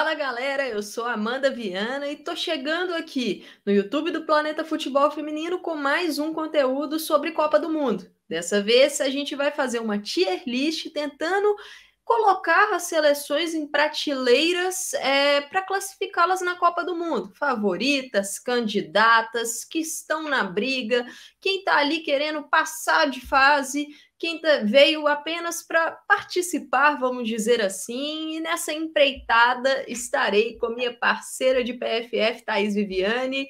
Fala galera, eu sou Amanda Viana e tô chegando aqui no YouTube do Planeta Futebol Feminino com mais um conteúdo sobre Copa do Mundo. Dessa vez a gente vai fazer uma tier list tentando colocar as seleções em prateleiras para classificá-las na Copa do Mundo. Favoritas, candidatas, que estão na briga, quem está ali querendo passar de fase, quem veio apenas para participar, vamos dizer assim, e nessa empreitada estarei com a minha parceira de PFF, Thaís Viviane.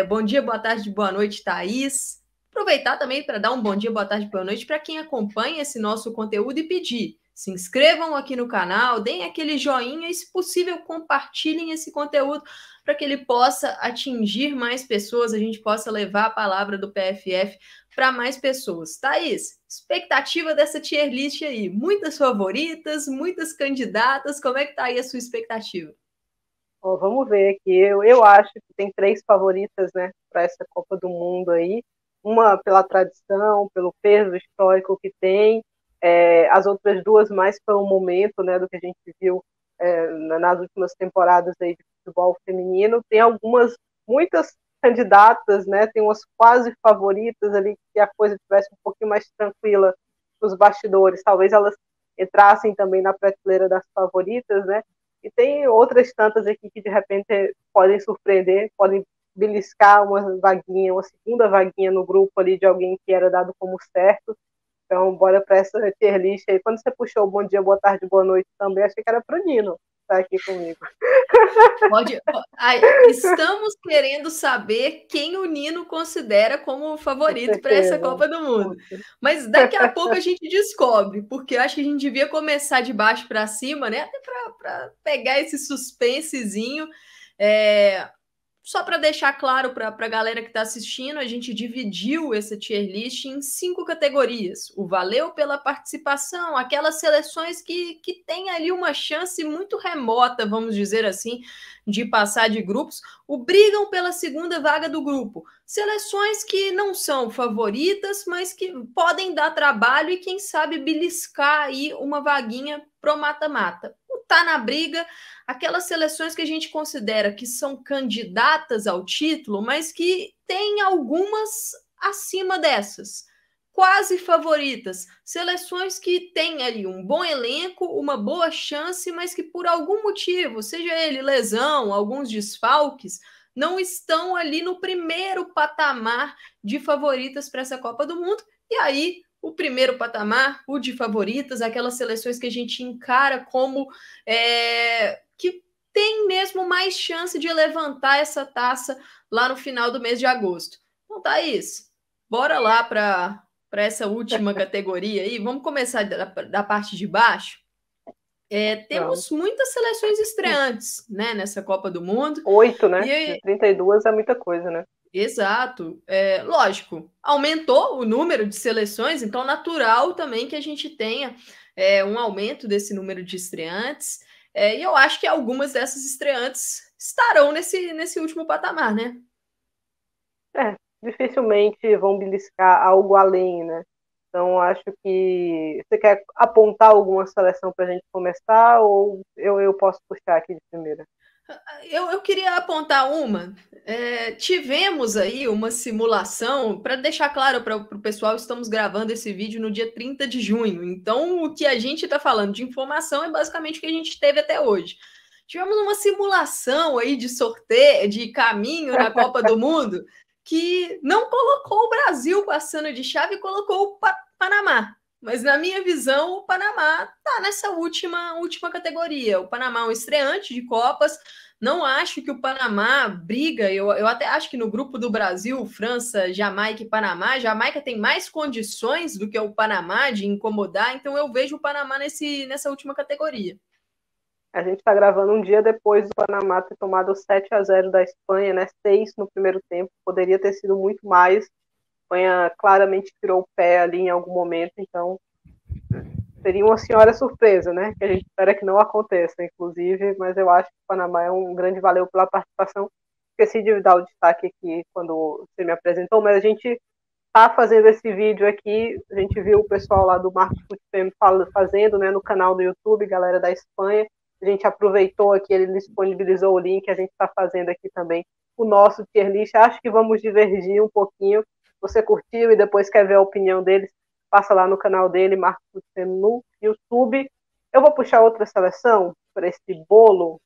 Bom dia, boa tarde, boa noite, Thaís. Aproveitar também para dar um bom dia, boa tarde, boa noite para quem acompanha esse nosso conteúdo e pedir. Se inscrevam aqui no canal, deem aquele joinha e, se possível, compartilhem esse conteúdo para que ele possa atingir mais pessoas, a gente possa levar a palavra do PFF para mais pessoas. Thaís, expectativa dessa tier list aí? Muitas favoritas, muitas candidatas, como é que tá aí a sua expectativa? Bom, vamos ver aqui. Eu acho que tem 3 favoritas, né, para essa Copa do Mundo aí. Uma pela tradição, pelo peso histórico que tem, as outras 2 mais pelo momento, né, do que a gente viu nas últimas temporadas aí de futebol feminino. Tem muitas candidatas, né, tem umas quase favoritas ali, que a coisa tivesse um pouquinho mais tranquila nos bastidores, talvez elas entrassem também na prateleira das favoritas, né, e tem outras tantas aqui que de repente podem surpreender, podem beliscar uma vaguinha, uma segunda vaguinha no grupo ali de alguém que era dado como certo. Então, bora para essa tier list aí. Quando você puxou o bom dia, boa tarde, boa noite também, achei que era pro Nino estar aqui comigo. Estamos querendo saber quem o Nino considera como favorito para essa Copa do Mundo. Mas daqui a pouco a gente descobre, porque eu acho que a gente devia começar de baixo para cima, né? Até para pegar esse suspensezinho. Só para deixar claro para a galera que está assistindo, a gente dividiu essa tier list em 5 categorias. O valeu pela participação, aquelas seleções que têm ali uma chance muito remota, vamos dizer assim, de passar de grupos, o brigam pela segunda vaga do grupo. Seleções que não são favoritas, mas que podem dar trabalho e, quem sabe, beliscar aí uma vaguinha pro mata-mata. Tá na briga, aquelas seleções que a gente considera que são candidatas ao título, mas que tem algumas acima dessas, quase favoritas, seleções que têm ali um bom elenco, uma boa chance, mas que por algum motivo, seja ele lesão, alguns desfalques, não estão ali no primeiro patamar de favoritas para essa Copa do Mundo. E aí o primeiro patamar, o de favoritas, aquelas seleções que a gente encara como que tem mesmo mais chance de levantar essa taça lá no final do mês de agosto. Então, Thaís, bora lá para essa última categoria aí. Vamos começar da parte de baixo. Temos muitas seleções estreantes, né, nessa Copa do Mundo. 8, né? De 32 é muita coisa, né? Exato. Lógico, aumentou o número de seleções, então natural também que a gente tenha um aumento desse número de estreantes. E eu acho que algumas dessas estreantes estarão nesse último patamar, né? Dificilmente vão beliscar algo além, né? Então, acho que você quer apontar alguma seleção para a gente começar ou eu posso puxar aqui de primeira? Eu queria apontar uma. Tivemos aí uma simulação, para deixar claro para o pessoal, estamos gravando esse vídeo no dia 30 de junho. Então, o que a gente está falando de informação é basicamente o que a gente teve até hoje. Tivemos uma simulação aí de sorteio, de caminho na Copa do Mundo, que não colocou o Brasil passando de chave e colocou o Panamá. Mas, na minha visão, o Panamá está nessa última categoria. O Panamá é um estreante de Copas. Não acho que o Panamá briga. Eu até acho que no grupo do Brasil, França, Jamaica e Panamá, Jamaica tem mais condições do que o Panamá de incomodar. Então, eu vejo o Panamá nessa última categoria. A gente está gravando um dia depois do Panamá ter tomado 7-0 da Espanha, né? 6 no primeiro tempo. Poderia ter sido muito mais. A Espanha claramente tirou o pé ali em algum momento, então seria uma senhora surpresa, né? Que a gente espera que não aconteça, inclusive, mas eu acho que o Panamá é um grande valeu pela participação. Esqueci de dar o destaque aqui quando você me apresentou, mas a gente está fazendo esse vídeo aqui, a gente viu o pessoal lá do Marcos Futebol fazendo, né, no canal do YouTube, galera da Espanha. A gente aproveitou aqui, ele disponibilizou o link, a gente está fazendo aqui também o nosso tier list. Acho que vamos divergir um pouquinho. Você curtiu e depois quer ver a opinião deles, passa lá no canal dele, Marcos Luceno, no YouTube. Eu vou puxar outra seleção para esse bolo,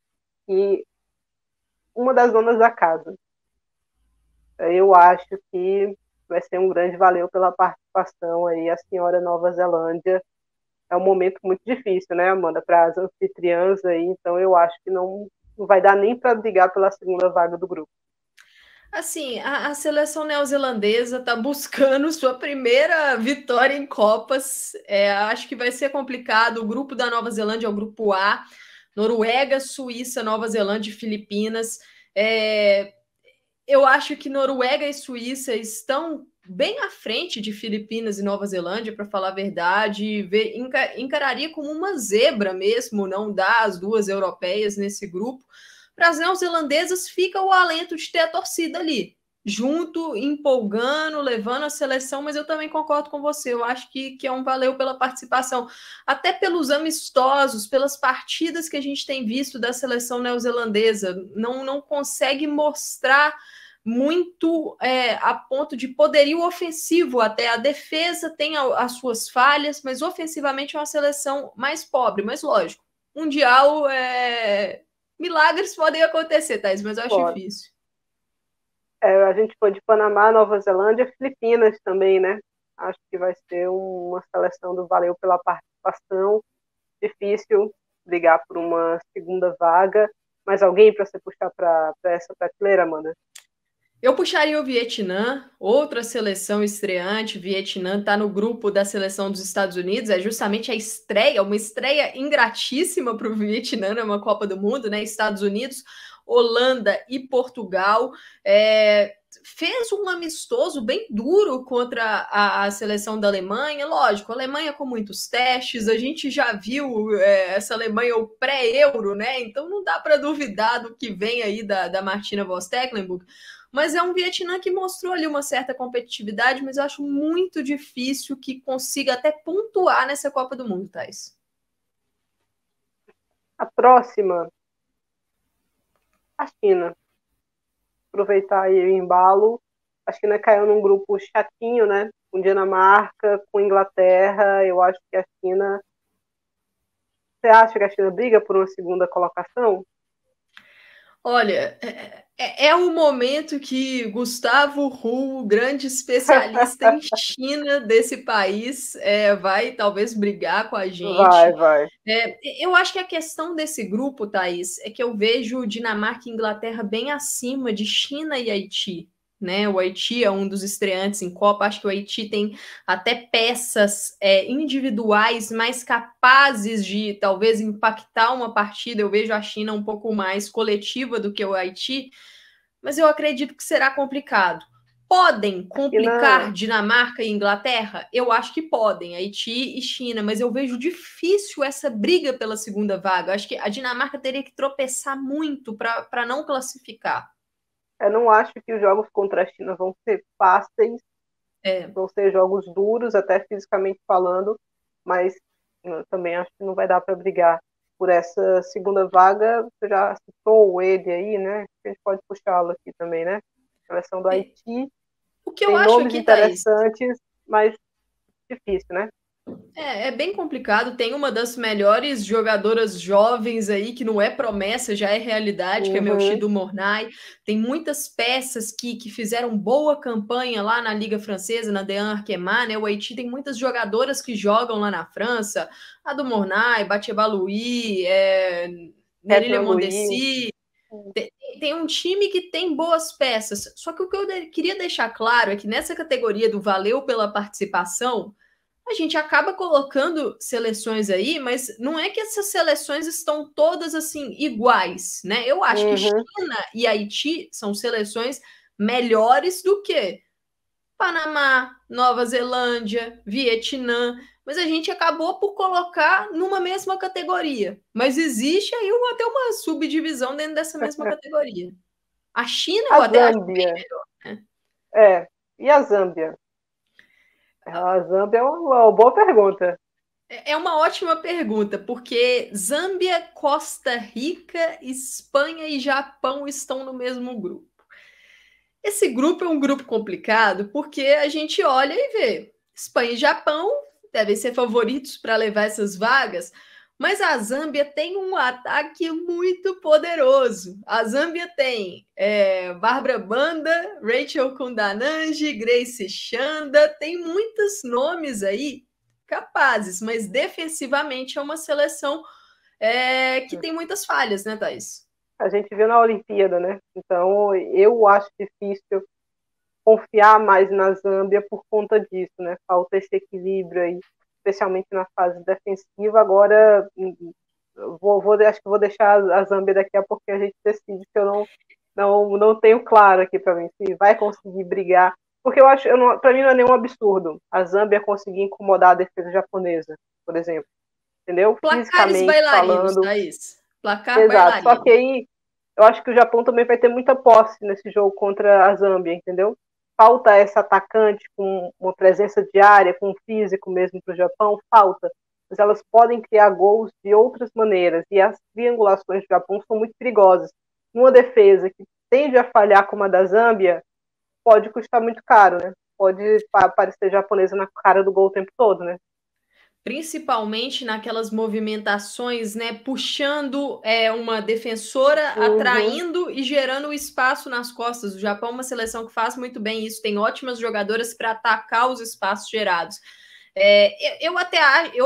e uma das donas da casa. Eu acho que vai ser um grande valeu pela participação aí, a senhora Nova Zelândia. É um momento muito difícil, né, Amanda, para as anfitriãs aí, então eu acho que não vai dar nem para brigar pela segunda vaga do grupo. Assim, a seleção neozelandesa está buscando sua primeira vitória em Copas. Acho que vai ser complicado. O grupo da Nova Zelândia é o grupo A. Noruega, Suíça, Nova Zelândia e Filipinas. Eu acho que Noruega e Suíça estão bem à frente de Filipinas e Nova Zelândia, para falar a verdade. Encararia como uma zebra mesmo, não dar as duas europeias nesse grupo. Para as neozelandesas fica o alento de ter a torcida ali, junto, empolgando, levando a seleção, mas eu também concordo com você, eu acho que é um valeu pela participação, até pelos amistosos, pelas partidas que a gente tem visto da seleção neozelandesa, não consegue mostrar muito a ponto de poderio ofensivo, até a defesa tem as suas falhas, mas ofensivamente é uma seleção mais pobre, mas lógico, Mundial milagres podem acontecer, Thaís, mas eu acho difícil. A gente foi de Panamá, Nova Zelândia, Filipinas também, né? Acho que vai ser uma seleção do valeu pela participação. Difícil brigar por uma segunda vaga. Mais alguém para você puxar para essa prateleira, Amanda? Eu puxaria o Vietnã, outra seleção estreante. O Vietnã está no grupo da seleção dos Estados Unidos, é justamente a estreia, uma estreia ingratíssima para o Vietnã numa Copa do Mundo, né? Estados Unidos, Holanda e Portugal. Fez um amistoso bem duro contra a seleção da Alemanha. Lógico, a Alemanha com muitos testes, a gente já viu essa Alemanha o pré-euro, né? Então não dá para duvidar do que vem aí da Martina Voss-Tecklenburg. Mas é um Vietnã que mostrou ali uma certa competitividade, mas eu acho muito difícil que consiga até pontuar nessa Copa do Mundo, Thais. A próxima, a China. Aproveitar aí o embalo. A China caiu num grupo chatinho, né? Com Dinamarca, com Inglaterra. Eu acho que a China... Você acha que a China briga por uma segunda colocação? Olha, é o momento que Gustavo Hu, grande especialista em China desse país, vai talvez brigar com a gente. Vai. Eu acho que a questão desse grupo, Thaís, é que eu vejo Dinamarca e Inglaterra bem acima de China e Haiti. Né? O Haiti é um dos estreantes em Copa, acho que o Haiti tem até peças individuais mais capazes de talvez impactar uma partida. Eu vejo a China um pouco mais coletiva do que o Haiti, mas eu acredito que será complicado. Podem complicar Dinamarca e Inglaterra? Eu acho que podem, Haiti e China, mas eu vejo difícil essa briga pela segunda vaga. Eu acho que a Dinamarca teria que tropeçar muito para não classificar. Eu não acho que os jogos contra a China vão ser fáceis, vão ser jogos duros, até fisicamente falando, mas eu também acho que não vai dar para brigar por essa segunda vaga. Você já citou ele aí, né? A gente pode puxá-lo aqui também, né? A seleção do Haiti. O que tem eu acho nomes aqui, interessantes, Thaís, mas difícil, né? É bem complicado. Tem uma das melhores jogadoras jovens aí, que não é promessa, já é realidade, que é Melchido Mornay. Tem muitas peças que fizeram boa campanha lá na Liga Francesa, na D1 Arkema, né? O Haiti tem muitas jogadoras que jogam lá na França. A do Mornay, Batieba Louis, Nerile Mondesi. Tem um time que tem boas peças. Só que o que eu queria deixar claro é que nessa categoria do valeu pela participação, a gente acaba colocando seleções aí, mas não é que essas seleções estão todas assim iguais, né? Eu acho que China e Haiti são seleções melhores do que Panamá, Nova Zelândia, Vietnã, mas a gente acabou por colocar numa mesma categoria. Mas existe aí até uma subdivisão dentro dessa mesma categoria. A China eu até acho bem melhor, né? E a Zâmbia? A Zâmbia é uma boa pergunta. É uma ótima pergunta, porque Zâmbia, Costa Rica, Espanha e Japão estão no mesmo grupo. Esse grupo é um grupo complicado porque a gente olha e vê. Espanha e Japão devem ser favoritos para levar essas vagas, mas a Zâmbia tem um ataque muito poderoso. A Zâmbia tem Bárbara Banda, Rachel Kundananji, Grace Chanda, tem muitos nomes aí capazes, mas defensivamente é uma seleção que tem muitas falhas, né, Thaís? A gente viu na Olimpíada, né? Então, eu acho difícil confiar mais na Zâmbia por conta disso, né? Falta esse equilíbrio aí, especialmente na fase defensiva. Agora, acho que vou deixar a Zâmbia daqui a pouco, que a gente decide, que eu não tenho claro aqui para mim se vai conseguir brigar. Porque eu acho, para mim não é nenhum absurdo a Zâmbia conseguir incomodar a defesa japonesa, por exemplo. Entendeu? Placares Fisicamente bailarinos, falando. Thaís. Placar Exato. bailarino. Só que aí eu acho que o Japão também vai ter muita posse nesse jogo contra a Zâmbia, entendeu? Falta essa atacante com uma presença diária, com um físico mesmo para o Japão, falta. Mas elas podem criar gols de outras maneiras. E as triangulações do Japão são muito perigosas. Uma defesa que tende a falhar como a da Zâmbia pode custar muito caro, né? Pode parecer japonesa na cara do gol o tempo todo, né? Principalmente naquelas movimentações, né, puxando uma defensora, Uhum. atraindo e gerando espaço nas costas. O Japão é uma seleção que faz muito bem isso, tem ótimas jogadoras para atacar os espaços gerados. Eu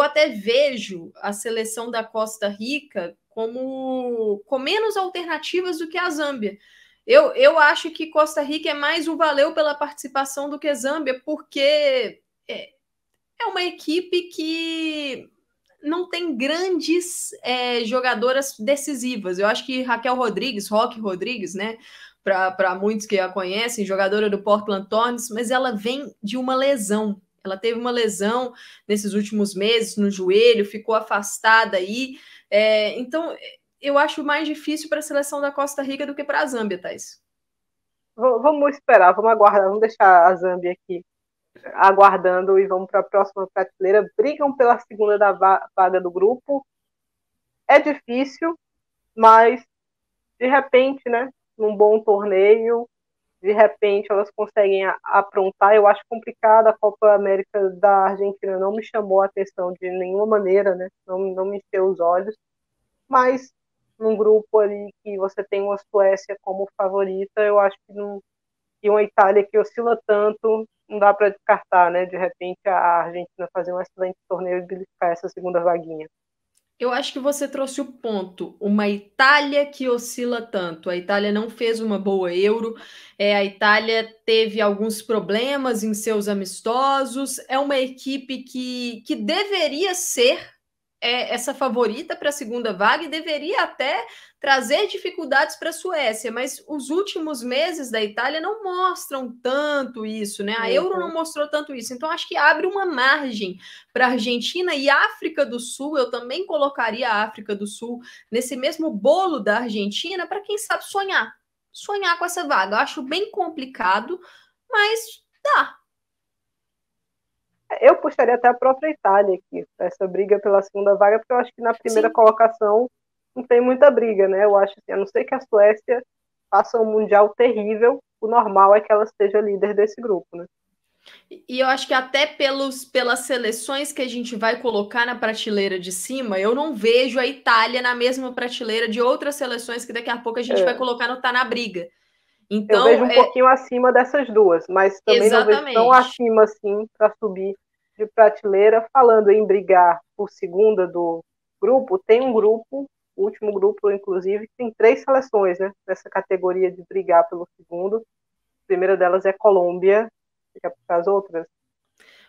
até vejo a seleção da Costa Rica com menos alternativas do que a Zâmbia. Eu acho que Costa Rica é mais um valeu pela participação do que Zâmbia, porque é uma equipe que não tem grandes jogadoras decisivas. Eu acho que Raquel Rodrigues, Roque Rodrigues, né? Para muitos que a conhecem, jogadora do Portland Thorns, mas ela vem de uma lesão. Ela teve uma lesão nesses últimos meses no joelho, ficou afastada aí. Então, eu acho mais difícil para a seleção da Costa Rica do que para a Zâmbia, Thais. Vamos esperar, vamos aguardar, vamos deixar a Zâmbia aqui aguardando e vamos para a próxima prateleira. Brigam pela segunda vaga do grupo. É difícil, mas de repente, né, num bom torneio, de repente elas conseguem aprontar. Eu acho complicado, a Copa América da Argentina não me chamou a atenção de nenhuma maneira, né, não me encheu os olhos, mas num grupo ali que você tem uma Suécia como favorita, eu acho que e uma Itália que oscila tanto, não dá para descartar, né? De repente a Argentina fazer um excelente torneio e beliscar essa segunda vaguinha. Eu acho que você trouxe o ponto. Uma Itália que oscila tanto. A Itália não fez uma boa Euro. A Itália teve alguns problemas em seus amistosos. É uma equipe que deveria ser essa favorita para a segunda vaga e deveria até trazer dificuldades para a Suécia, mas os últimos meses da Itália não mostram tanto isso, né? A Euro não mostrou tanto isso, então acho que abre uma margem para a Argentina e África do Sul. Eu também colocaria a África do Sul nesse mesmo bolo da Argentina para quem sabe sonhar com essa vaga. Eu acho bem complicado, mas dá. Eu puxaria até a própria Itália aqui, essa briga pela segunda vaga, porque eu acho que na primeira Sim. colocação não tem muita briga, né? Eu acho assim, a não ser que a Suécia faça um mundial terrível, o normal é que ela seja líder desse grupo, né? E eu acho que até pelas seleções que a gente vai colocar na prateleira de cima, eu não vejo a Itália na mesma prateleira de outras seleções que daqui a pouco a gente vai colocar no Tá na Briga. Então, eu vejo um pouquinho acima dessas duas, mas também não vejo tão acima assim para subir de prateleira. Falando em brigar por segunda do grupo, tem um grupo, o último grupo, inclusive, que tem 3 seleções, né, nessa categoria de brigar pelo segundo. A primeira delas é Colômbia, fica para as outras.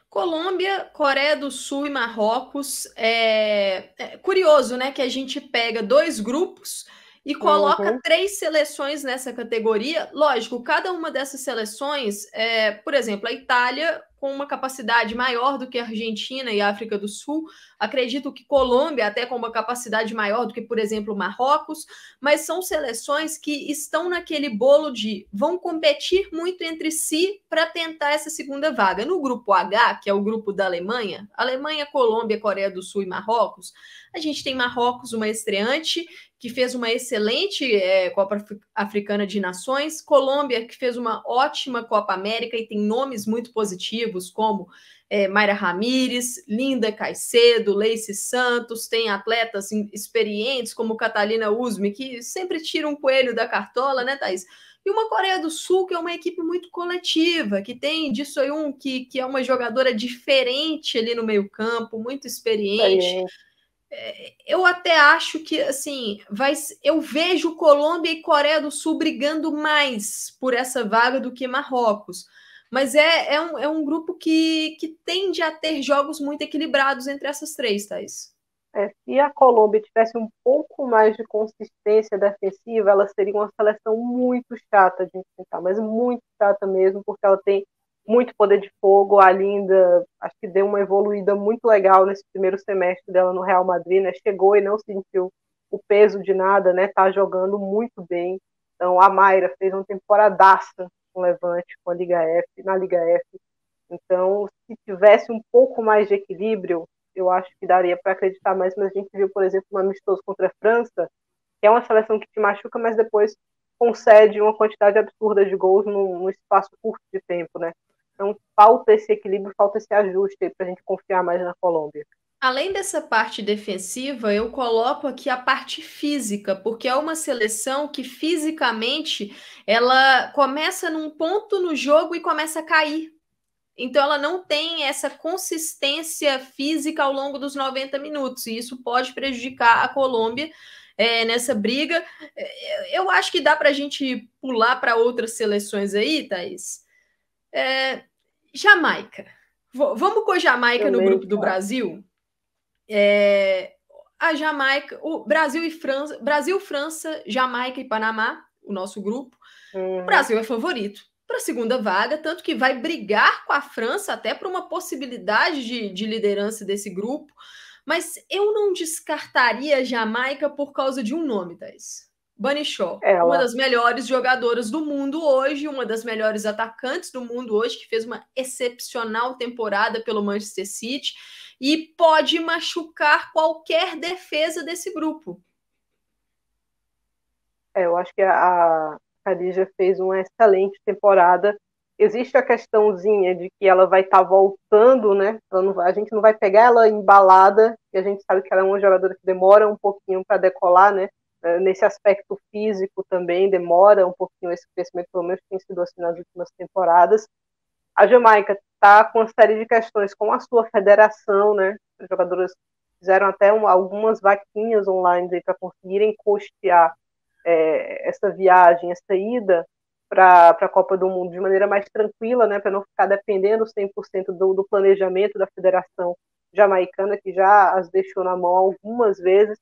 Colômbia, Coreia do Sul e Marrocos. É curioso, né, que a gente pega 2 grupos e coloca 3 seleções nessa categoria. Lógico, cada uma dessas seleções, por exemplo, a Itália com uma capacidade maior do que a Argentina e a África do Sul. Acredito que Colômbia até com uma capacidade maior do que, por exemplo, Marrocos, mas são seleções que estão naquele bolo de vão competir muito entre si para tentar essa segunda vaga. No grupo H, que é o grupo da Alemanha, Colômbia, Coreia do Sul e Marrocos, a gente tem Marrocos, uma estreante, que fez uma excelente Copa Africana de Nações, Colômbia, que fez uma ótima Copa América e tem nomes muito positivos, como Mayra Ramírez, Linda Caicedo, Leicy Santos, tem atletas experientes, como Catalina Usme, que sempre tira um coelho da cartola, né, Thaís? E uma Coreia do Sul, que é uma equipe muito coletiva, que tem Ji Soyun, que é uma jogadora diferente ali no meio campo, muito experiente. Eu até acho que, assim, eu vejo Colômbia e Coreia do Sul brigando mais por essa vaga do que Marrocos. Mas é um grupo que tende a ter jogos muito equilibrados entre essas três, Thaís. Se a Colômbia tivesse um pouco mais de consistência defensiva, ela seria uma seleção muito chata de enfrentar, mas muito chata mesmo, porque ela tem muito poder de fogo. A Linda, acho que deu uma evoluída muito legal nesse primeiro semestre dela no Real Madrid, né? Chegou e não sentiu o peso de nada, né? Tá jogando muito bem. Então, a Mayra fez uma temporadaça com o Levante, com a Liga F, na Liga F. Então, se tivesse um pouco mais de equilíbrio, eu acho que daria para acreditar mais, mas a gente viu, por exemplo, um amistoso contra a França, que é uma seleção que te machuca, mas depois concede uma quantidade absurda de gols num espaço curto de tempo, né? Então, falta esse equilíbrio, falta esse ajuste para a gente confiar mais na Colômbia. Além dessa parte defensiva, eu coloco aqui a parte física, porque é uma seleção que fisicamente ela começa num ponto no jogo e começa a cair. Então, ela não tem essa consistência física ao longo dos 90 minutos, e isso pode prejudicar a Colômbia nessa briga. Eu acho que dá para a gente pular para outras seleções aí, Thaís. Jamaica. Vamos com a Jamaica no grupo do Brasil? A Jamaica, o Brasil e França, Brasil, França, Jamaica e Panamá, o nosso grupo. O Brasil é favorito para a segunda vaga, tanto que vai brigar com a França até por uma possibilidade de liderança desse grupo, mas eu não descartaria a Jamaica por causa de um nome, Thaís. Bunny Shaw, uma das melhores jogadoras do mundo hoje, uma das melhores atacantes do mundo hoje, que fez uma excepcional temporada pelo Manchester City e pode machucar qualquer defesa desse grupo. Eu acho que a Khadija fez uma excelente temporada. Existe a questãozinha de que ela vai estar voltando, né? A gente não vai pegar ela embalada, e a gente sabe que ela é uma jogadora que demora um pouquinho para decolar, né? Nesse aspecto físico também demora um pouquinho esse crescimento, pelo menos tem sido assim nas últimas temporadas. A Jamaica está com uma série de questões com a sua federação, né? As jogadoras fizeram até algumas vaquinhas online para conseguirem custear essa viagem, essa ida para a Copa do Mundo de maneira mais tranquila, né? Para não ficar dependendo 100% do planejamento da federação jamaicana, que já as deixou na mão algumas vezes.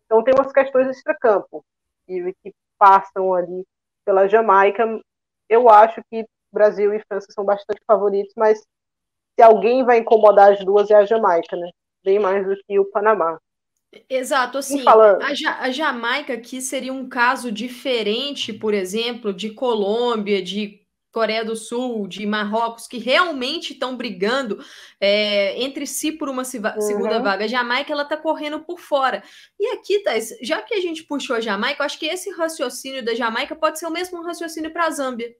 Então tem umas questões extracampo que passam ali pela Jamaica. Eu acho que Brasil e França são bastante favoritos, mas se alguém vai incomodar as duas é a Jamaica, né? Bem mais do que o Panamá. Exato, assim, a Jamaica aqui seria um caso diferente, por exemplo, de Colômbia, de Coreia do Sul, de Marrocos, que realmente estão brigando entre si por uma segunda vaga. A Jamaica, ela está correndo por fora. E aqui, Thais, já que a gente puxou a Jamaica, eu acho que esse raciocínio da Jamaica pode ser o mesmo raciocínio para a Zâmbia.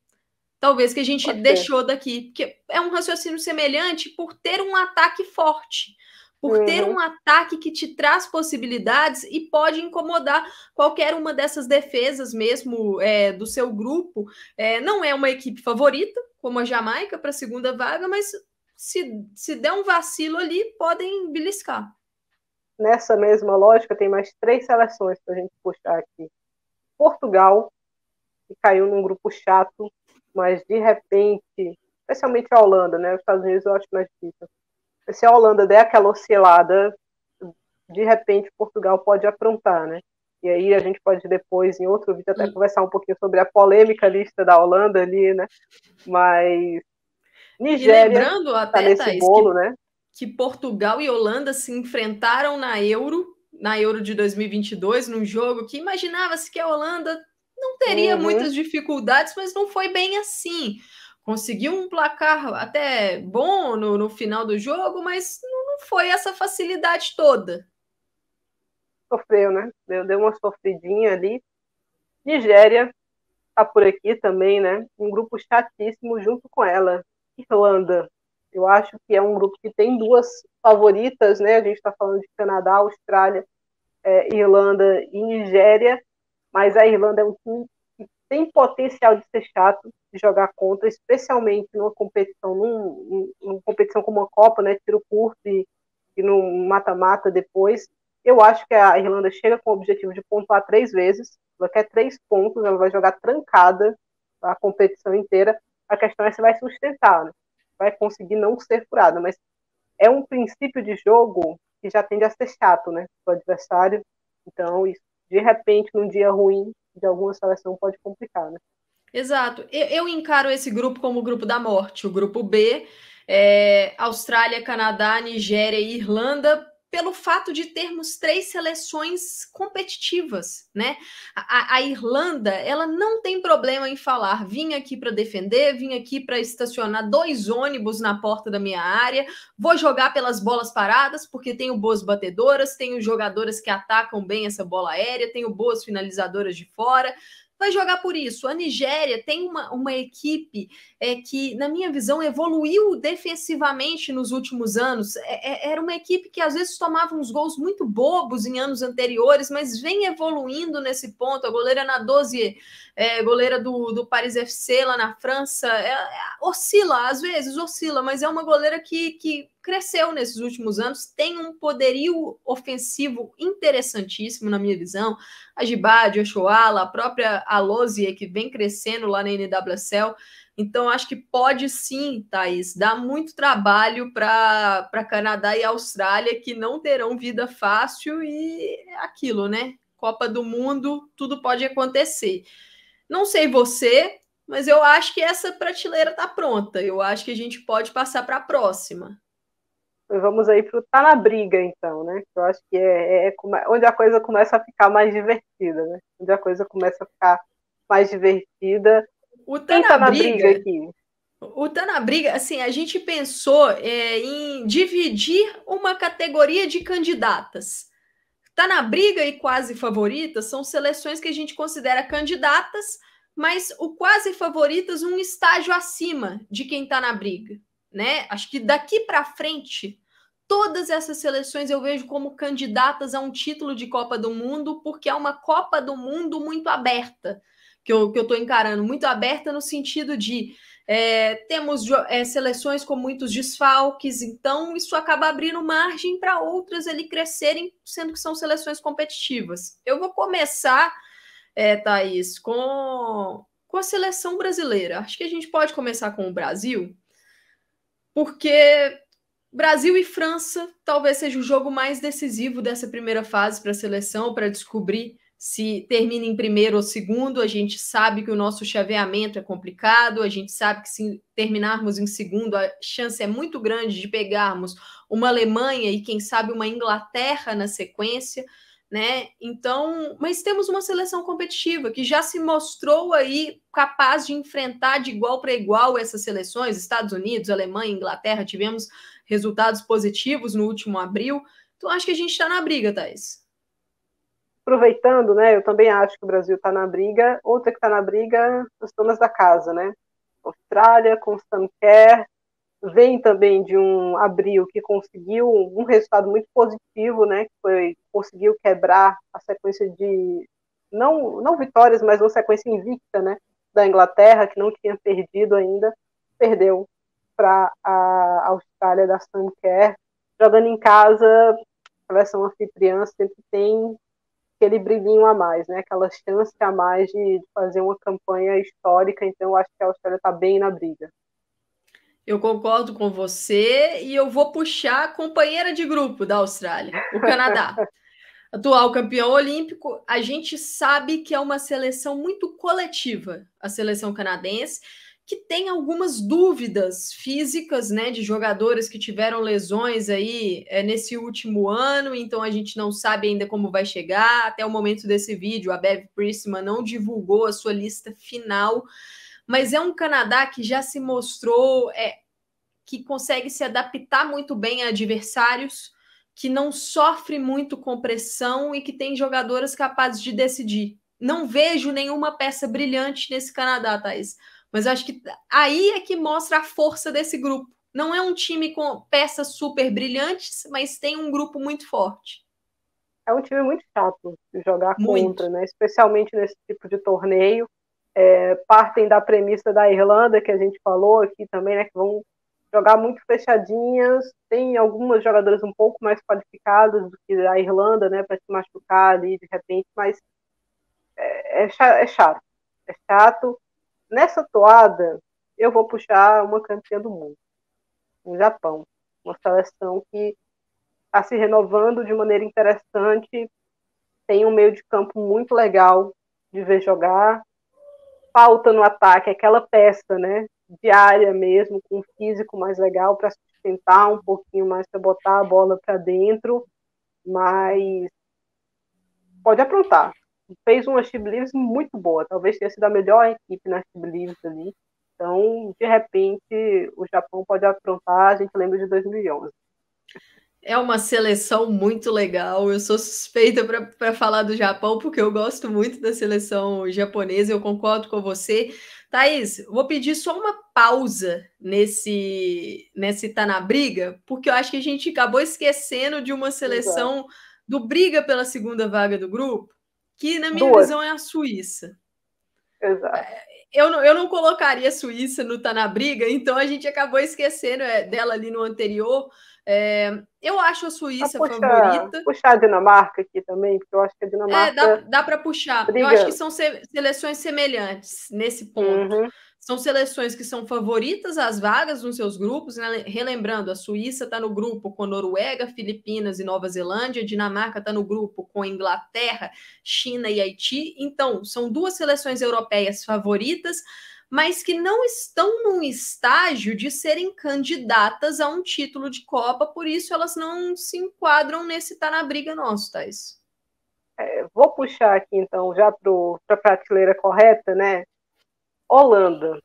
Talvez que a gente deixou daqui, porque é um raciocínio semelhante por ter um ataque forte, por ter um ataque que te traz possibilidades e pode incomodar qualquer uma dessas defesas mesmo do seu grupo. Não é uma equipe favorita, como a Jamaica, para a segunda vaga, mas se der um vacilo ali, podem beliscar. Nessa mesma lógica, tem mais 3 seleções para a gente puxar aqui. Portugal, que caiu num grupo chato, mas de repente, especialmente a Holanda, né? Os Estados Unidos eu acho mais difícil. Se a Holanda der aquela oscilada, de repente Portugal pode aprontar, né? E aí a gente pode depois, em outro vídeo, até conversar um pouquinho sobre a polêmica lista da Holanda ali, né? Mas Nigéria lembrando está até, nesse Thaís, bolo, né? que Portugal e Holanda se enfrentaram na Euro de 2022, num jogo que imaginava-se que a Holanda não teria muitas dificuldades, mas não foi bem assim. Conseguiu um placar até bom no final do jogo, mas não foi essa facilidade toda. Sofreu, né? Deu uma sofridinha ali. Nigéria tá por aqui também, né? Um grupo chatíssimo junto com ela. Irlanda. Eu acho que é um grupo que tem duas favoritas, né? A gente está falando de Canadá, Austrália, Irlanda e Nigéria, mas a Irlanda é um time que tem potencial de ser chato de jogar contra, especialmente numa competição, numa competição como uma Copa, né? Tiro curto e no mata-mata depois. Eu acho que a Irlanda chega com o objetivo de pontuar 3 vezes. Ela quer 3 pontos, ela vai jogar trancada a competição inteira. A questão é se vai sustentar, né? Vai conseguir não ser furada, mas é um princípio de jogo que já tende a ser chato, né? O adversário. Então, isso, de repente, num dia ruim de alguma seleção pode complicar, né? Exato. Eu encaro esse grupo como o grupo da morte. O grupo B, Austrália, Canadá, Nigéria e Irlanda, pelo fato de termos 3 seleções competitivas, né? A Irlanda, ela não tem problema em falar, vim aqui para defender, vim aqui para estacionar 2 ônibus na porta da minha área, vou jogar pelas bolas paradas, porque tenho boas batedoras, tenho jogadoras que atacam bem essa bola aérea, tenho boas finalizadoras de fora, vai jogar por isso. A Nigéria tem uma equipe que, na minha visão, evoluiu defensivamente nos últimos anos. Era uma equipe que às vezes tomava uns gols muito bobos em anos anteriores, mas vem evoluindo nesse ponto. A goleira Nadozie, goleira do Paris FC lá na França, oscila, às vezes oscila, mas é uma goleira que cresceu nesses últimos anos, tem um poderio ofensivo interessantíssimo, na minha visão. A Gibade, a Shoala, a própria Alozie, que vem crescendo lá na NWSL. Então, acho que pode sim, Thaís, dar muito trabalho para Canadá e Austrália, que não terão vida fácil, e é aquilo, né? Copa do Mundo, tudo pode acontecer. Não sei você, mas eu acho que essa prateleira está pronta. Eu acho que a gente pode passar para a próxima. Vamos aí para o Tá na Briga, então, né? Eu acho que onde a coisa começa a ficar mais divertida, né? Onde a coisa começa a ficar mais divertida. Quem tá na briga aqui? O Tá na Briga, assim, a gente pensou em dividir uma categoria de candidatas. Tá na Briga e Quase Favoritas são seleções que a gente considera candidatas, mas o Quase Favoritas um estágio acima de quem tá na briga, né? Acho que daqui para frente todas essas seleções eu vejo como candidatas a um título de Copa do Mundo, porque é uma Copa do Mundo muito aberta, que eu estou encarando, muito aberta no sentido de temos seleções com muitos desfalques, então isso acaba abrindo margem para outras ali crescerem, sendo que são seleções competitivas. Eu vou começar, Thaís, com a seleção brasileira. Acho que a gente pode começar com o Brasil, porque Brasil e França talvez seja o jogo mais decisivo dessa primeira fase para a seleção, para descobrir se termina em primeiro ou segundo. A gente sabe que o nosso chaveamento é complicado, a gente sabe que se terminarmos em segundo, a chance é muito grande de pegarmos uma Alemanha e, quem sabe, uma Inglaterra na sequência, né? Então, mas temos uma seleção competitiva que já se mostrou aí capaz de enfrentar de igual para igual essas seleções, Estados Unidos, Alemanha, Inglaterra, tivemos resultados positivos no último abril. Então, acho que a gente está na briga, Thaís. Aproveitando, né, eu também acho que o Brasil está na briga. Outra que está na briga, as donas da casa, né? Austrália, com Sam Kerr, vem também de um abril que conseguiu um resultado muito positivo, né? Que conseguiu quebrar a sequência de não vitórias, mas uma sequência invicta, né? Da Inglaterra, que não tinha perdido ainda, perdeu para a Austrália da Sam Kerr. Jogando em casa, a seleção anfitriã sempre tem aquele brilhinho a mais, né? Aquela chance a mais de fazer uma campanha histórica. Então, eu acho que a Austrália está bem na briga. Eu concordo com você e eu vou puxar a companheira de grupo da Austrália, o Canadá. Atual campeão olímpico, a gente sabe que é uma seleção muito coletiva, a seleção canadense, que tem algumas dúvidas físicas, né, de jogadores que tiveram lesões aí nesse último ano, então a gente não sabe ainda como vai chegar. Até o momento desse vídeo, a Bev Priestman não divulgou a sua lista final, mas é um Canadá que já se mostrou que consegue se adaptar muito bem a adversários, que não sofre muito com pressão e que tem jogadoras capazes de decidir. Não vejo nenhuma peça brilhante nesse Canadá, Thaís, mas acho que aí é que mostra a força desse grupo. Não é um time com peças super brilhantes, mas tem um grupo muito forte. É um time muito chato de jogar muito contra, né? Especialmente nesse tipo de torneio. Partem da premissa da Irlanda, que a gente falou aqui também, né? Que vão jogar muito fechadinhas. Tem algumas jogadoras um pouco mais qualificadas do que a Irlanda, né? Para se machucar ali de repente, mas é chato. É chato. Nessa toada, eu vou puxar uma campeã do mundo, o Japão. Uma seleção que está se renovando de maneira interessante, tem um meio de campo muito legal de ver jogar. Falta no ataque aquela peça, né, diária mesmo, com um físico mais legal para sustentar um pouquinho mais, para botar a bola para dentro, mas pode aprontar. Fez uma She Believes muito boa, talvez tenha sido a melhor equipe na She Believes ali. Então, de repente, o Japão pode aprontar, a gente lembra de 2011. É uma seleção muito legal. Eu sou suspeita para falar do Japão, porque eu gosto muito da seleção japonesa. Eu concordo com você. Thaís, vou pedir só uma pausa nesse Tá na Briga, porque eu acho que a gente acabou esquecendo de uma seleção Exato. do briga pela segunda vaga do grupo, que, na minha Duas. visão, é a Suíça. Exato. Eu não colocaria a Suíça no Tá na Briga, então a gente acabou esquecendo dela ali no anterior. Eu acho a Suíça favorita. Puxar a Dinamarca aqui também, porque eu acho que a Dinamarca Dá para puxar. Eu acho que briga. são seleções semelhantes nesse ponto. Uhum. São seleções que são favoritas às vagas nos seus grupos, né? Relembrando, a Suíça está no grupo com Noruega, Filipinas e Nova Zelândia, a Dinamarca está no grupo com Inglaterra, China e Haiti. Então, são duas seleções europeias favoritas, mas que não estão num estágio de serem candidatas a um título de Copa, por isso elas não se enquadram nesse Tá na Briga nosso, Thais. Vou puxar aqui, então, já para a prateleira correta, né? Holanda,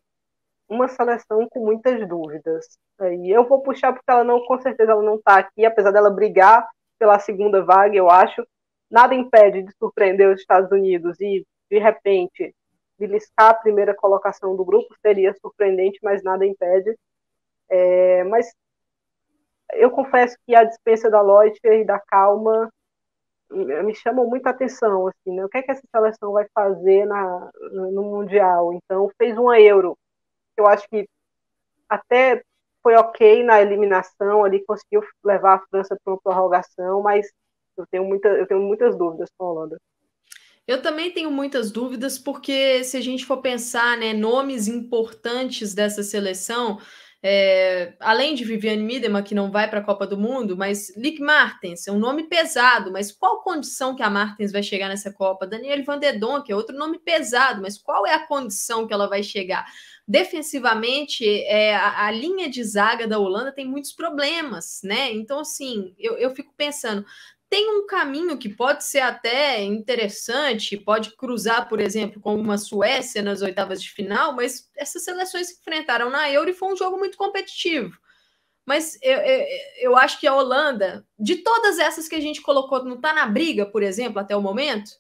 uma seleção com muitas dúvidas. Aí eu vou puxar porque ela não, com certeza, ela não está aqui, apesar dela brigar pela segunda vaga, eu acho. Nada impede de surpreender os Estados Unidos e, de repente, beliscar a primeira colocação do grupo. Seria surpreendente, mas nada impede. Mas eu confesso que a dispensa da Leuther e da Calma me chamam muita atenção, assim, né? O que é que essa seleção vai fazer no Mundial? Então, fez uma Euro, eu acho que até foi ok na eliminação, ali conseguiu levar a França para uma prorrogação, mas eu tenho muitas dúvidas com a Holanda. Eu também tenho muitas dúvidas, porque se a gente for pensar, né, nomes importantes dessa seleção, além de Viviane Miedema, que não vai para a Copa do Mundo, mas Lieke Martens é um nome pesado, mas qual condição que a Martens vai chegar nessa Copa? Danielle Van der Donk é outro nome pesado, mas qual é a condição que ela vai chegar? Defensivamente, a linha de zaga da Holanda tem muitos problemas, né? Então, assim, eu fico pensando, tem um caminho que pode ser até interessante, pode cruzar, por exemplo, com uma Suécia nas oitavas de final, mas essas seleções se enfrentaram na Euro e foi um jogo muito competitivo. Mas eu acho que a Holanda, de todas essas que a gente colocou, não está na briga, por exemplo, até o momento,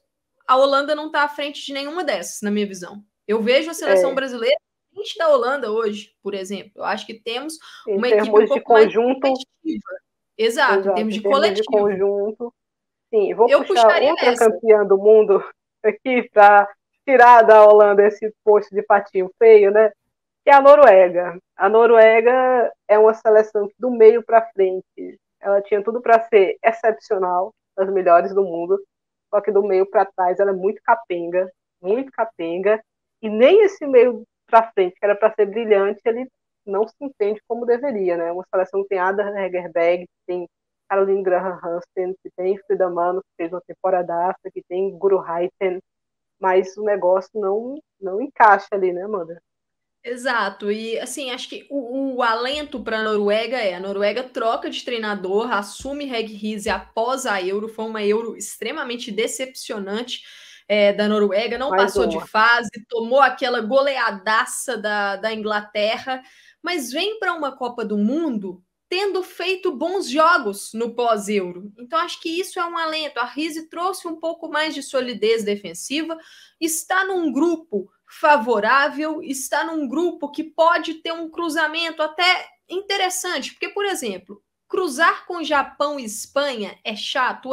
a Holanda não está à frente de nenhuma dessas, na minha visão. Eu vejo a seleção brasileira à frente da Holanda hoje, por exemplo. Eu acho que temos uma equipe um pouco mais competitiva. Exato, em termos de coletivo. De conjunto, sim. Vou eu puxar puxaria outra essa. campeã do mundo aqui para tirar da Holanda esse posto de patinho feio, né? Que é a Noruega. A Noruega é uma seleção que do meio para frente, ela tinha tudo para ser excepcional, das melhores do mundo, só que do meio para trás ela é muito capenga, e nem esse meio para frente, que era para ser brilhante, ele não se entende como deveria, né? Uma seleção que tem Ada Hegerberg, que tem Caroline Graham Hansen, que tem Frida Mano, que fez uma temporadaça, que tem Guru Reiten, mas o negócio não encaixa ali, né, Amanda? Exato, e assim, acho que o alento para a Noruega troca de treinador, assume Reg Riise após a Euro, foi uma Euro extremamente decepcionante da Noruega, não Mais passou de uma. fase, tomou aquela goleadaça da Inglaterra, mas vem para uma Copa do Mundo tendo feito bons jogos no pós-Euro. Então, acho que isso é um alento. A Riise trouxe um pouco mais de solidez defensiva, está num grupo favorável, está num grupo que pode ter um cruzamento até interessante, porque, por exemplo, cruzar com Japão e Espanha é chato,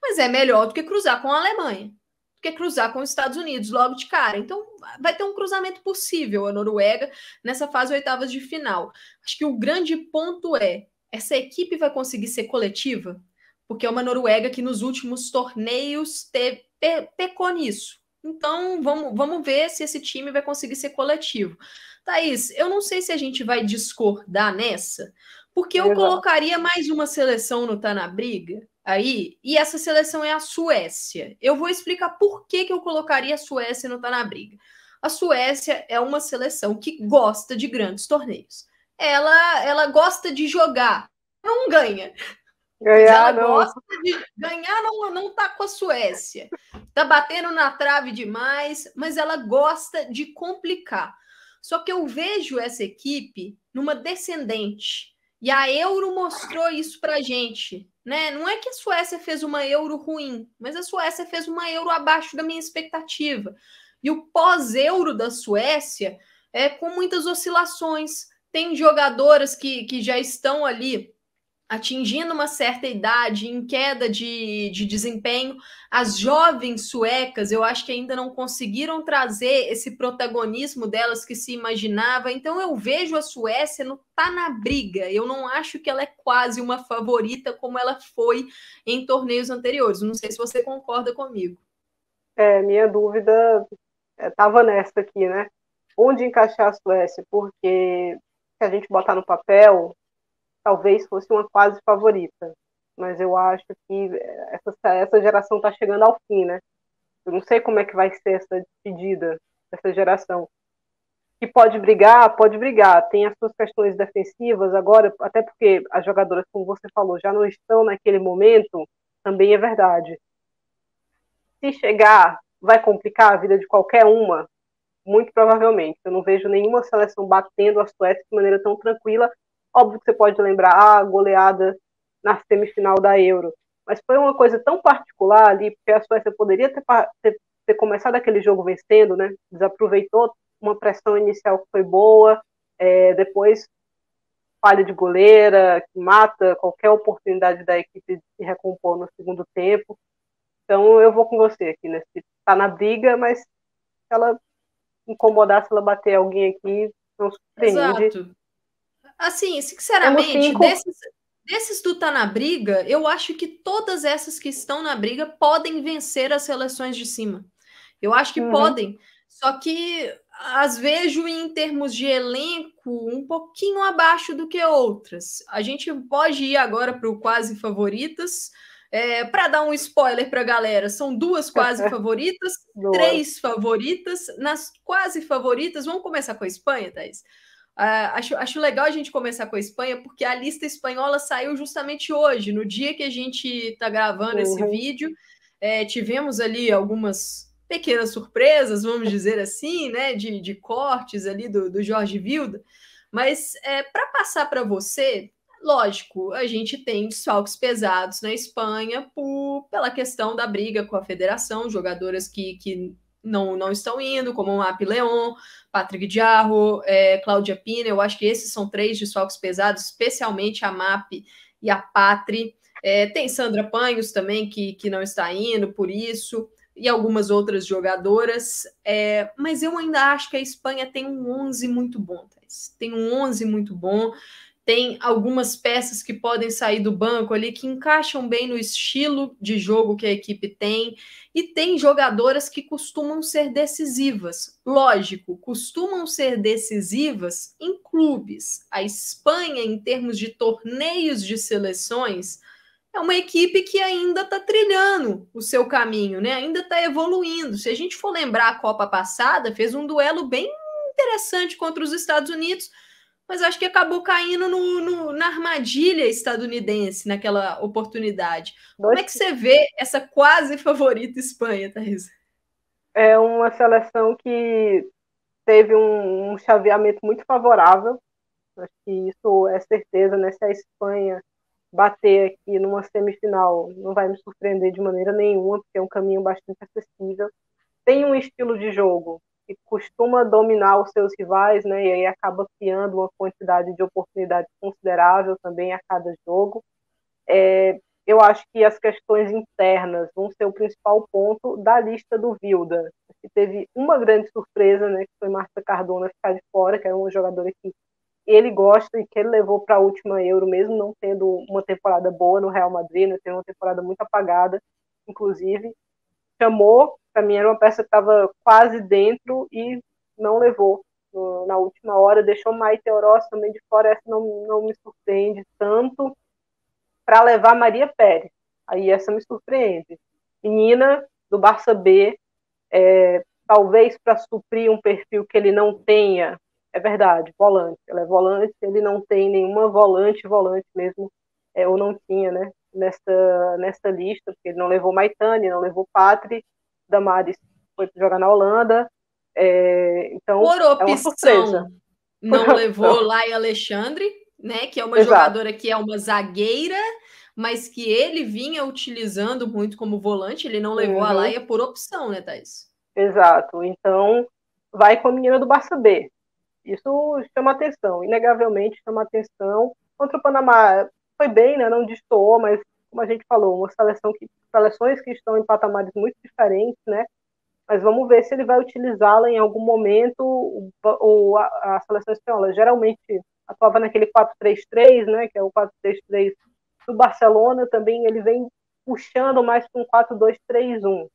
mas é melhor do que cruzar com a Alemanha, do que cruzar com os Estados Unidos logo de cara. Então, vai ter um cruzamento possível a Noruega nessa fase oitavas de final. Acho que o grande ponto essa equipe vai conseguir ser coletiva, porque é uma Noruega que nos últimos torneios pecou nisso. Então, vamos ver se esse time vai conseguir ser coletivo. Thaís, eu não sei se a gente vai discordar nessa, porque eu Exato. colocaria mais uma seleção no Tá na Briga aí, e essa seleção é a Suécia. Eu vou explicar por que eu colocaria a Suécia no Tá na Briga. A Suécia é uma seleção que gosta de grandes torneios. Ela gosta de jogar, não ganha. Mas ela Ganhar, não. gosta de ganhar, não tá com a Suécia. Tá batendo na trave demais, mas ela gosta de complicar. Só que eu vejo essa equipe numa descendente. E a Euro mostrou isso pra gente, né? Não é que a Suécia fez uma Euro ruim, mas a Suécia fez uma Euro abaixo da minha expectativa. E o pós-Euro da Suécia é com muitas oscilações. Tem jogadoras que já estão ali atingindo uma certa idade, em queda de desempenho. As jovens suecas, eu acho que ainda não conseguiram trazer esse protagonismo delas que se imaginava. Então, eu vejo a Suécia no tá na briga. Eu não acho que ela é quase uma favorita como ela foi em torneios anteriores. Não sei se você concorda comigo. Minha dúvida estava nessa aqui, né? Onde encaixar a Suécia? Porque se a gente botar no papel, talvez fosse uma quase favorita. Mas eu acho que essa geração está chegando ao fim, né? Eu não sei como é que vai ser essa despedida dessa geração. Que pode brigar. Tem as suas questões defensivas agora, até porque as jogadoras, como você falou, já não estão naquele momento, também é verdade. Se chegar, vai complicar a vida de qualquer uma, muito provavelmente. Eu não vejo nenhuma seleção batendo a Suécia de maneira tão tranquila. Óbvio que você pode lembrar a goleada na semifinal da Euro, mas foi uma coisa tão particular ali, porque a Suécia poderia ter começado aquele jogo vencendo, né? Desaproveitou uma pressão inicial que foi boa, depois falha de goleira, que mata qualquer oportunidade da equipe de se recompor no segundo tempo. Então eu vou com você aqui, né? Tá na briga, mas se ela incomodar, se ela bater alguém aqui, não surpreende. Exato. Assim, Temos sinceramente, 5. desses do tá na briga, eu acho que todas essas que estão na briga podem vencer as seleções de cima. Eu acho que Uhum. podem, só que as vejo em termos de elenco um pouquinho abaixo do que outras. A gente pode ir agora para o quase favoritas. Para dar um spoiler para a galera, são duas quase favoritas, três favoritas. Nas quase favoritas, vamos começar com a Espanha, Thaís? Acho legal a gente começar com a Espanha, porque a lista espanhola saiu justamente hoje, no dia que a gente está gravando esse vídeo. Tivemos ali algumas pequenas surpresas, vamos dizer assim, né, de cortes ali do Jorge Vilda, mas para passar para você, lógico, a gente tem desfalques pesados na Espanha pela questão da briga com a federação, jogadoras que não estão indo, como o Map Leon, Patrick Diarro, Cláudia Pina. Eu acho que esses são 3 desfalques pesados, especialmente a Map e a Patri. Tem Sandra Panhos também, que não está indo por isso, e algumas outras jogadoras. Mas eu ainda acho que a Espanha tem um 11 muito bom, Thais. Tem um 11 muito bom. Tem algumas peças que podem sair do banco ali, que encaixam bem no estilo de jogo que a equipe tem. E tem jogadoras que costumam ser decisivas. Lógico, costumam ser decisivas em clubes. A Espanha, em termos de torneios de seleções, é uma equipe que ainda está trilhando o seu caminho, né? Ainda está evoluindo. Se a gente for lembrar a Copa passada, fez um duelo bem interessante contra os Estados Unidos, mas acho que acabou caindo na armadilha estadunidense naquela oportunidade. Como é que você vê essa quase favorita Espanha, Thaís? É uma seleção que teve um chaveamento muito favorável. Acho que isso é certeza, né? Se a Espanha bater aqui numa semifinal, não vai me surpreender de maneira nenhuma, porque é um caminho bastante acessível. Tem um estilo de jogo que costuma dominar os seus rivais, né? E aí acaba criando uma quantidade de oportunidades considerável também a cada jogo. Eu acho que as questões internas vão ser o principal ponto da lista do Wilder, que teve uma grande surpresa, né, que foi Marta Cardona ficar de fora, que é uma jogadora que ele gosta e que ele levou para a última Euro, mesmo não tendo uma temporada boa no Real Madrid, né, tendo uma temporada muito apagada, inclusive. Chamou, para mim era uma peça que estava quase dentro e não levou na última hora, deixou Maite Oroz também de fora, essa não me surpreende tanto, para levar Maria Pérez. Aí essa me surpreende. Menina do Barça B, talvez para suprir um perfil que ele não tenha, é verdade, volante. Ela é volante, ele não tem nenhuma volante mesmo, ou não tinha, né, nessa lista, porque ele não levou Maitane, não levou Patri, Damares foi jogar na Holanda, então por é uma surpresa. opção, não levou Laia Alexandre, né, que é uma jogadora que é uma zagueira, mas que ele vinha utilizando muito como volante, ele não levou a Laia por opção, né, Thaís? Exato, então vai com a menina do Barça B. Isso chama atenção, inegavelmente chama atenção. Contra o Panamá foi bem, né? Não destoou, mas como a gente falou, seleções que estão em patamares muito diferentes, né? Mas vamos ver se ele vai utilizá-la em algum momento. A seleção espanhola geralmente atuava naquele 4-3-3, né? Que é o 4-3-3 do Barcelona. Também ele vem puxando mais para um 4-2-3-1.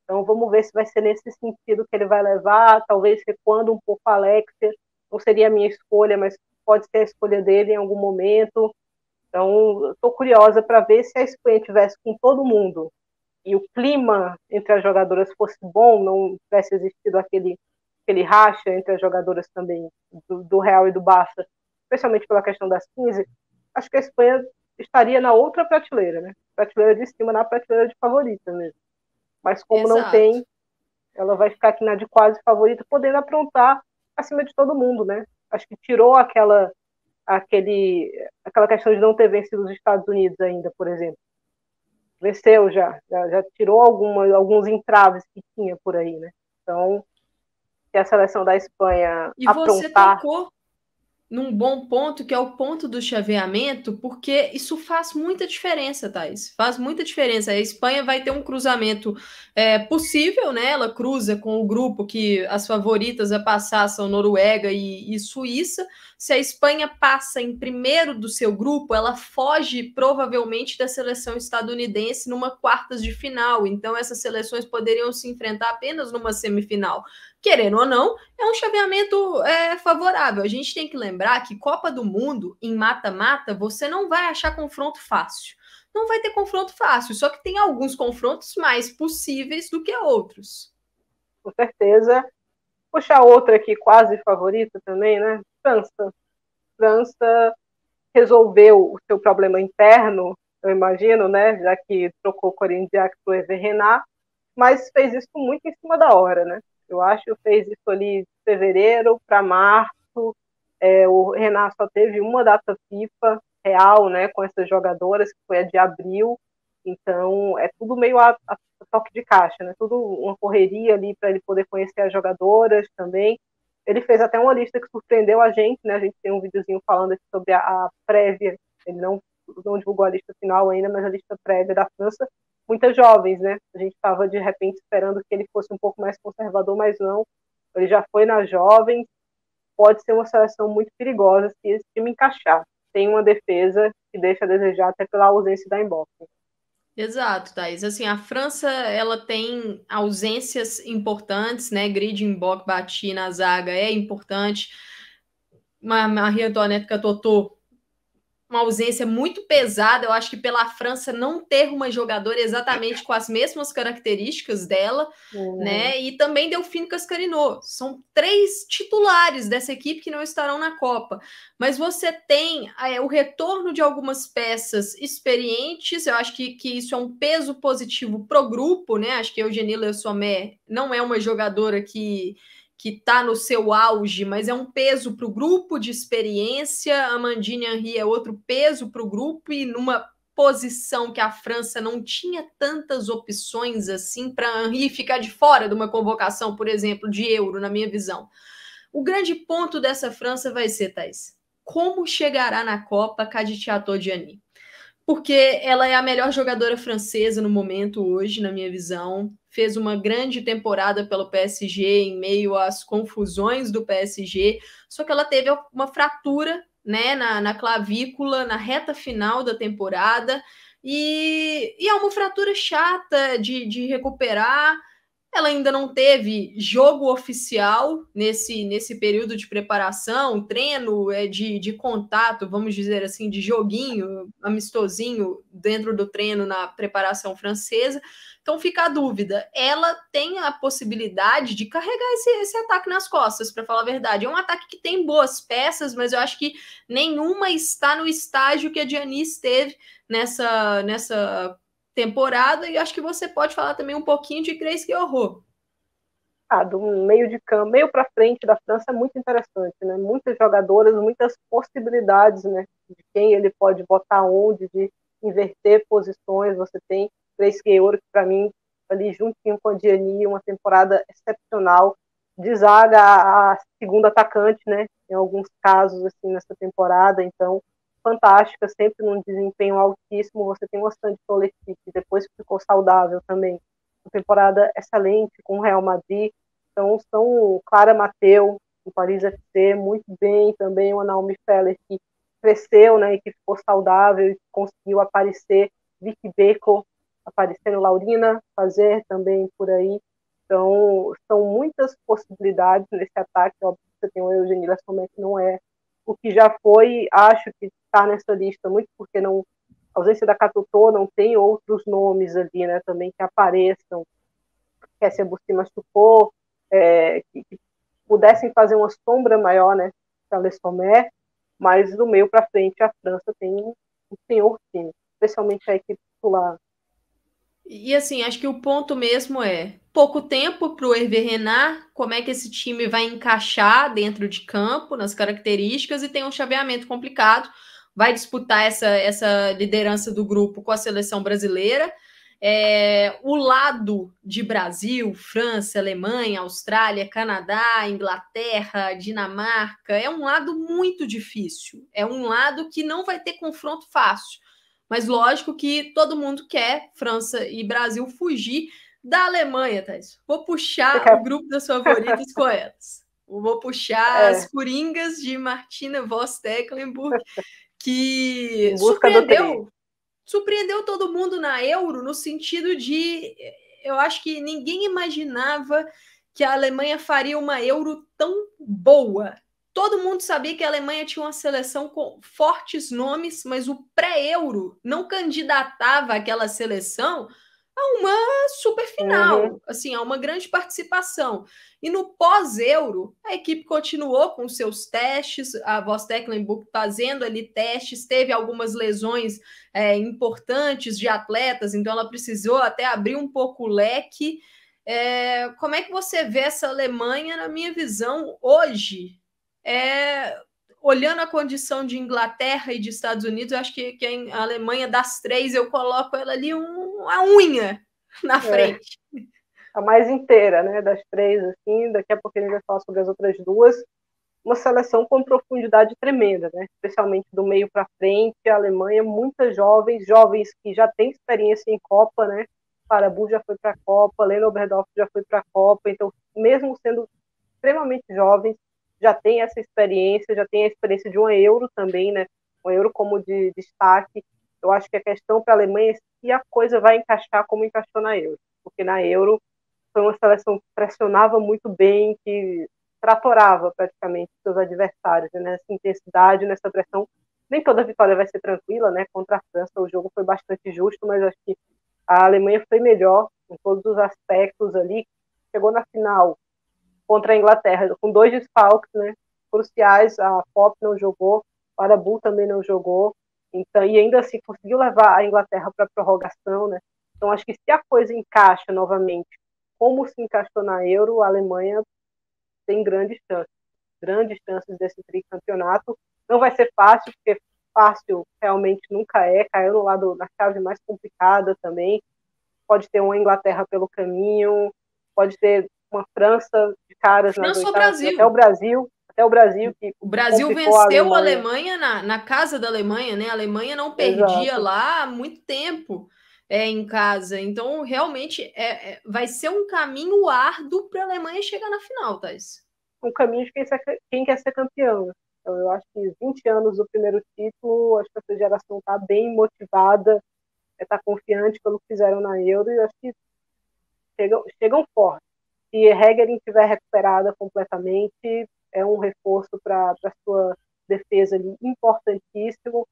Então vamos ver se vai ser nesse sentido que ele vai levar, talvez recuando um pouco a Alexia. Não seria a minha escolha, mas pode ser a escolha dele em algum momento. Então, estou curiosa para ver se a Espanha tivesse com todo mundo e o clima entre as jogadoras fosse bom, não tivesse existido aquele racha entre as jogadoras também do Real e do Barça, especialmente pela questão das 15, acho que a Espanha estaria na outra prateleira, né? Prateleira de cima, na prateleira de favorita mesmo. Mas como Exato. não tem, ela vai ficar aqui na de quase favorita, podendo aprontar acima de todo mundo, né? Acho que tirou aquela questão de não ter vencido os Estados Unidos ainda, por exemplo. Venceu já tirou alguns entraves que tinha por aí, né? Então, se a seleção da Espanha e aprontar... você tocou num bom ponto, que é o ponto do chaveamento, porque isso faz muita diferença, Thais. Faz muita diferença. A Espanha vai ter um cruzamento possível, né? Ela cruza com o grupo que as favoritas a passar são Noruega e Suíça. Se a Espanha passa em primeiro do seu grupo, ela foge provavelmente da seleção estadunidense numa quartas de final. Então, essas seleções poderiam se enfrentar apenas numa semifinal. Querendo ou não, é um chaveamento favorável. A gente tem que lembrar que Copa do Mundo, em mata-mata, você não vai achar confronto fácil. Não vai ter confronto fácil, só que tem alguns confrontos mais possíveis do que outros. Com certeza. Puxar outra aqui, quase favorita também, né? França resolveu o seu problema interno, eu imagino, né? Já que trocou Corinne Diacre por Hervé Renard, mas fez isso muito em cima da hora, né? Eu acho que fez isso ali de fevereiro para março. O Renard só teve uma data FIFA real, né, com essas jogadoras, que foi a de abril. Então, é tudo meio a toque de caixa, né? Tudo uma correria ali para ele poder conhecer as jogadoras também. Ele fez até uma lista que surpreendeu a gente, né? A gente tem um videozinho falando aqui sobre a prévia. Ele não divulgou a lista final ainda, mas a lista prévia da França. Muitas jovens, né? A gente estava, de repente, esperando que ele fosse um pouco mais conservador, mas não. Ele já foi nas jovens. Pode ser uma seleção muito perigosa se esse time encaixar. Tem uma defesa que deixa a desejar até pela ausência da Mbappé. Exato, Thaís. Assim, a França, ela tem ausências importantes, né? Grid, Mboc, Bati na zaga é importante. Marie Antoinette Catotô uma ausência muito pesada, eu acho que pela França não ter uma jogadora exatamente com as mesmas características dela, né? E também Delphine Cascarino. São 3 titulares dessa equipe que não estarão na Copa. Mas você tem o retorno de algumas peças experientes, eu acho que isso é um peso positivo para o grupo, né? Acho que a Eugénie Le Sommer não é uma jogadora que está no seu auge, mas é um peso para o grupo de experiência. A Amandine Henry é outro peso para o grupo, e numa posição que a França não tinha tantas opções assim para Henry ficar de fora de uma convocação, por exemplo, de Euro, na minha visão. O grande ponto dessa França vai ser, Thais, como chegará na Copa Khadija Chateau-Diani? Porque ela é a melhor jogadora francesa no momento hoje, na minha visão. Fez uma grande temporada pelo PSG em meio às confusões do PSG, só que ela teve uma fratura, né, na clavícula, na reta final da temporada, e é uma fratura chata de recuperar. Ela ainda não teve jogo oficial nesse período de preparação, treino de contato, vamos dizer assim, de joguinho, amistosinho dentro do treino na preparação francesa. Então fica a dúvida. Ela tem a possibilidade de carregar esse ataque nas costas, para falar a verdade. É um ataque que tem boas peças, mas eu acho que nenhuma está no estágio que a Diani esteve nessa temporada, e acho que você pode falar também um pouquinho de Grace Guilherot. Do meio de campo, meio para frente da França é muito interessante, né? Muitas jogadoras, muitas possibilidades, né? De quem ele pode botar onde, de inverter posições. Você tem Grace Guilherot, que para mim, ali juntinho com a Diani, uma temporada excepcional. De zaga a segunda atacante, né? Em alguns casos, assim, nessa temporada. Então, fantástica, sempre num desempenho altíssimo. Você tem o Sandy Coletivo, depois que ficou saudável também. Uma temporada excelente com o Real Madrid. Então, são Clara Mateu, do Paris FC, muito bem também, o Naomi Feller, que cresceu, né, e que ficou saudável e conseguiu aparecer, Vicky Beko aparecendo, Laurina Fazer também por aí. Então, são muitas possibilidades nesse ataque. Óbvio que você tem o Eugénie Le Sommer, que não é o que já foi, acho que está nessa lista, muito porque não, a ausência da Catotô, não tem outros nomes ali, né, também que apareçam, Kessia Bussi machucou, que pudessem fazer uma sombra maior, né, para Le Sommer, mas do meio para frente a França tem um senhor time, especialmente a equipe titular. E assim, acho que o ponto mesmo é pouco tempo para o Hervé Renard, como é que esse time vai encaixar dentro de campo, nas características, e tem um chaveamento complicado. Vai disputar essa liderança do grupo com a seleção brasileira. O lado de Brasil, França, Alemanha, Austrália, Canadá, Inglaterra, Dinamarca, é um lado muito difícil. É um lado que não vai ter confronto fácil. Mas lógico que todo mundo quer, França e Brasil, fugir da Alemanha, Thais. Vou puxar o grupo das favoritas com elas. Vou puxar as coringas de Martina Voss Tecklenburg, que surpreendeu todo mundo na Euro, no sentido de, eu acho que ninguém imaginava que a Alemanha faria uma Euro tão boa. Todo mundo sabia que a Alemanha tinha uma seleção com fortes nomes, mas o pré-Euro não candidatava aquela seleção a uma super final, assim, a uma grande participação. E no pós-Euro, a equipe continuou com seus testes, a Voss Tecklenburg fazendo ali testes, teve algumas lesões importantes de atletas, então ela precisou até abrir um pouco o leque. Como é que você vê essa Alemanha, na minha visão, hoje? Olhando a condição de Inglaterra e de Estados Unidos, eu acho que a Alemanha, das 3, eu coloco ela ali uma unha na frente. A mais inteira, né, das 3, assim, daqui a pouco a gente vai falar sobre as outras 2. Uma seleção com profundidade tremenda, né, especialmente do meio para frente. A Alemanha, muitas jovens que já têm experiência em Copa, né, Parabu já foi para a Copa, Lena Oberdorf já foi para a Copa, então, mesmo sendo extremamente jovens, já tem essa experiência, já tem a experiência de uma Euro também, né? Uma Euro como de destaque. Eu acho que a questão para a Alemanha é se a coisa vai encaixar como encaixou na Euro, porque na Euro foi uma seleção que pressionava muito bem, que tratorava praticamente seus adversários, né? Nessa intensidade, nessa pressão, nem toda vitória vai ser tranquila, né? Contra a França, o jogo foi bastante justo, mas acho que a Alemanha foi melhor em todos os aspectos ali. Chegou na final contra a Inglaterra com 2 desfalques, né? Cruciais. A Pop não jogou, o Arabu também não jogou, então, e ainda assim conseguiu levar a Inglaterra para a prorrogação, né? Então acho que se a coisa encaixa novamente, como se encaixou na Euro, a Alemanha tem grandes chances desse tricampeonato. Não vai ser fácil, porque fácil realmente nunca é, caiu no lado na chave mais complicada também. Pode ter uma Inglaterra pelo caminho, pode ter uma França de caras nas França ou oitavas, Brasil? até o Brasil que O Brasil complicou a venceu a Alemanha. Alemanha na casa da Alemanha, né? A Alemanha não perdia Exato. lá há muito tempo em casa. Então, realmente, vai ser um caminho árduo para a Alemanha chegar na final, Thais. Um caminho de quem quer ser campeão. Então, eu acho que 20 anos do primeiro título, acho que essa geração está bem motivada, está confiante pelo que fizeram na Euro, e acho que chegam fortes. Se Hegerin estiver recuperada completamente, é um reforço para a sua defesa ali importantíssimo.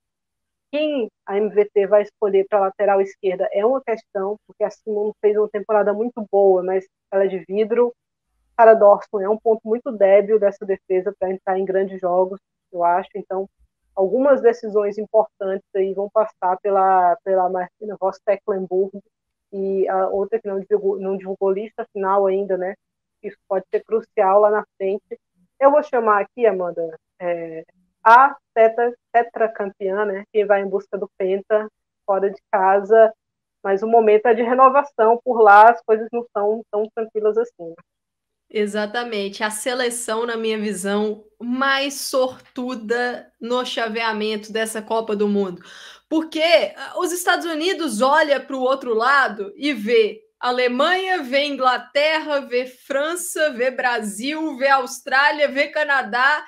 Quem a MVT vai escolher para a lateral esquerda é uma questão, porque a Simon fez uma temporada muito boa, mas ela é de vidro. Cara, Dorson é um ponto muito débil dessa defesa para entrar em grandes jogos, eu acho. Então, algumas decisões importantes aí vão passar pela Martina Voss-Tecklenburg, e a outra que não divulgou lista final ainda, né? Isso pode ser crucial lá na frente. Eu vou chamar aqui, Amanda, a tetracampeã, né? Quem vai em busca do Penta fora de casa, mas o momento é de renovação por lá, as coisas não são tão tranquilas assim. Exatamente. A seleção, na minha visão, mais sortuda no chaveamento dessa Copa do Mundo. Porque os Estados Unidos olha para o outro lado e vê Alemanha, vê Inglaterra, vê França, vê Brasil, vê Austrália, vê Canadá,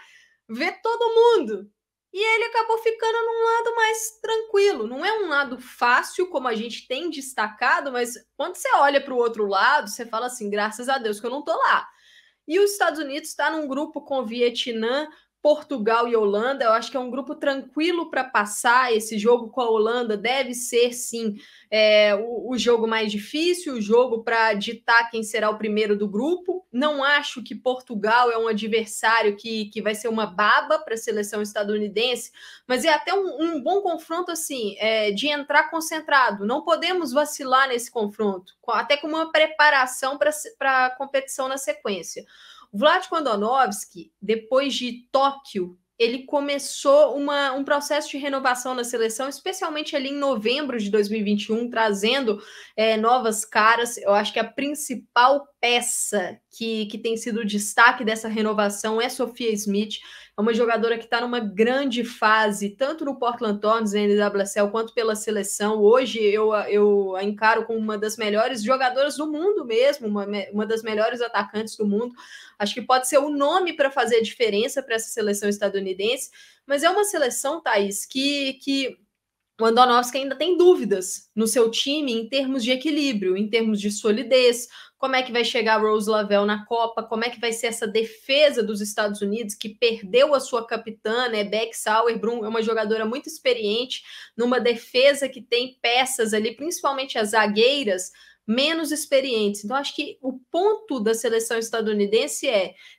vê todo mundo. E ele acabou ficando num lado mais tranquilo. Não é um lado fácil, como a gente tem destacado, mas quando você olha para o outro lado, você fala assim: graças a Deus que eu não tô lá. E os Estados Unidos está num grupo com Vietnã, Portugal e Holanda. Eu acho que é um grupo tranquilo para passar. Esse jogo com a Holanda deve ser, sim, o jogo mais difícil, o jogo para ditar quem será o primeiro do grupo. Não acho que Portugal é um adversário que vai ser uma baba para a seleção estadunidense, mas é até um bom confronto assim, de entrar concentrado. Não podemos vacilar nesse confronto, até com uma preparação para a competição na sequência. O Vlatko Andonovski, depois de Tóquio, ele começou um processo de renovação na seleção, especialmente ali em novembro de 2021, trazendo novas caras. Eu acho que a principal peça que tem sido o destaque dessa renovação é Sofia Smith. É uma jogadora que está numa grande fase, tanto no Portland Thorns, na NWSL, quanto pela seleção. Hoje eu a encaro como uma das melhores jogadoras do mundo mesmo, uma das melhores atacantes do mundo. Acho que pode ser o nome para fazer a diferença para essa seleção estadunidense, mas é uma seleção, Thaís, que o Andonovski ainda tem dúvidas no seu time em termos de equilíbrio, em termos de solidez, como é que vai chegar a Rose Lavelle na Copa, como é que vai ser essa defesa dos Estados Unidos, que perdeu a sua capitã, né, Beck Sauerbrunn, é uma jogadora muito experiente, numa defesa que tem peças ali, principalmente as zagueiras, menos experientes. Então, acho que o ponto da seleção estadunidense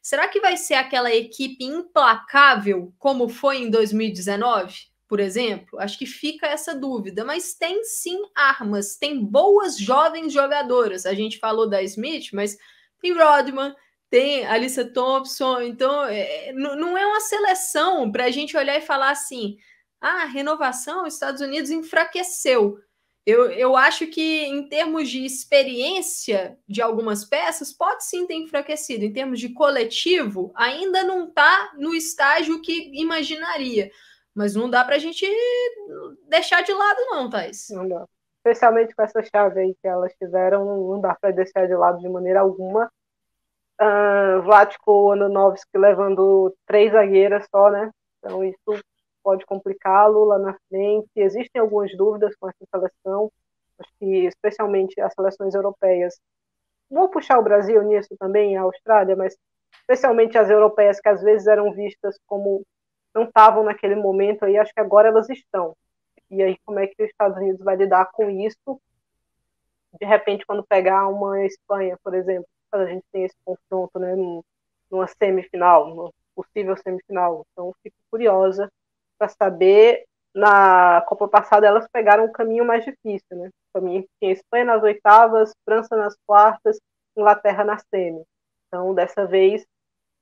será que vai ser aquela equipe implacável como foi em 2019? Por exemplo, acho que fica essa dúvida, mas tem sim armas, tem boas jovens jogadoras. A gente falou da Smith, mas tem Rodman, tem Alyssa Thompson, então não é uma seleção para a gente olhar e falar assim: renovação, os Estados Unidos enfraqueceu. Eu acho que, em termos de experiência de algumas peças, pode sim ter enfraquecido. Em termos de coletivo, ainda não está no estágio que imaginaria. Mas não dá para a gente deixar de lado, não, Thais. Não dá. Especialmente com essa chave aí que elas tiveram, não dá para deixar de lado de maneira alguma. Vlatko Andonovski levando 3 zagueiras só, né? Então isso pode complicá-lo lá na frente. Existem algumas dúvidas com essa seleção, acho que especialmente as seleções europeias. Vou puxar o Brasil nisso também, a Austrália, mas especialmente as europeias que às vezes eram vistas como não estavam naquele momento aí, acho que agora elas estão. E aí, como é que os Estados Unidos vai lidar com isso? De repente, quando pegar uma Espanha, por exemplo, a gente tem esse confronto, né, numa semifinal, numa possível semifinal. Então, fico curiosa para saber. Na Copa passada, elas pegaram um caminho mais difícil, né? Para mim, tinha Espanha nas oitavas, França nas quartas, Inglaterra na semi. Então, dessa vez,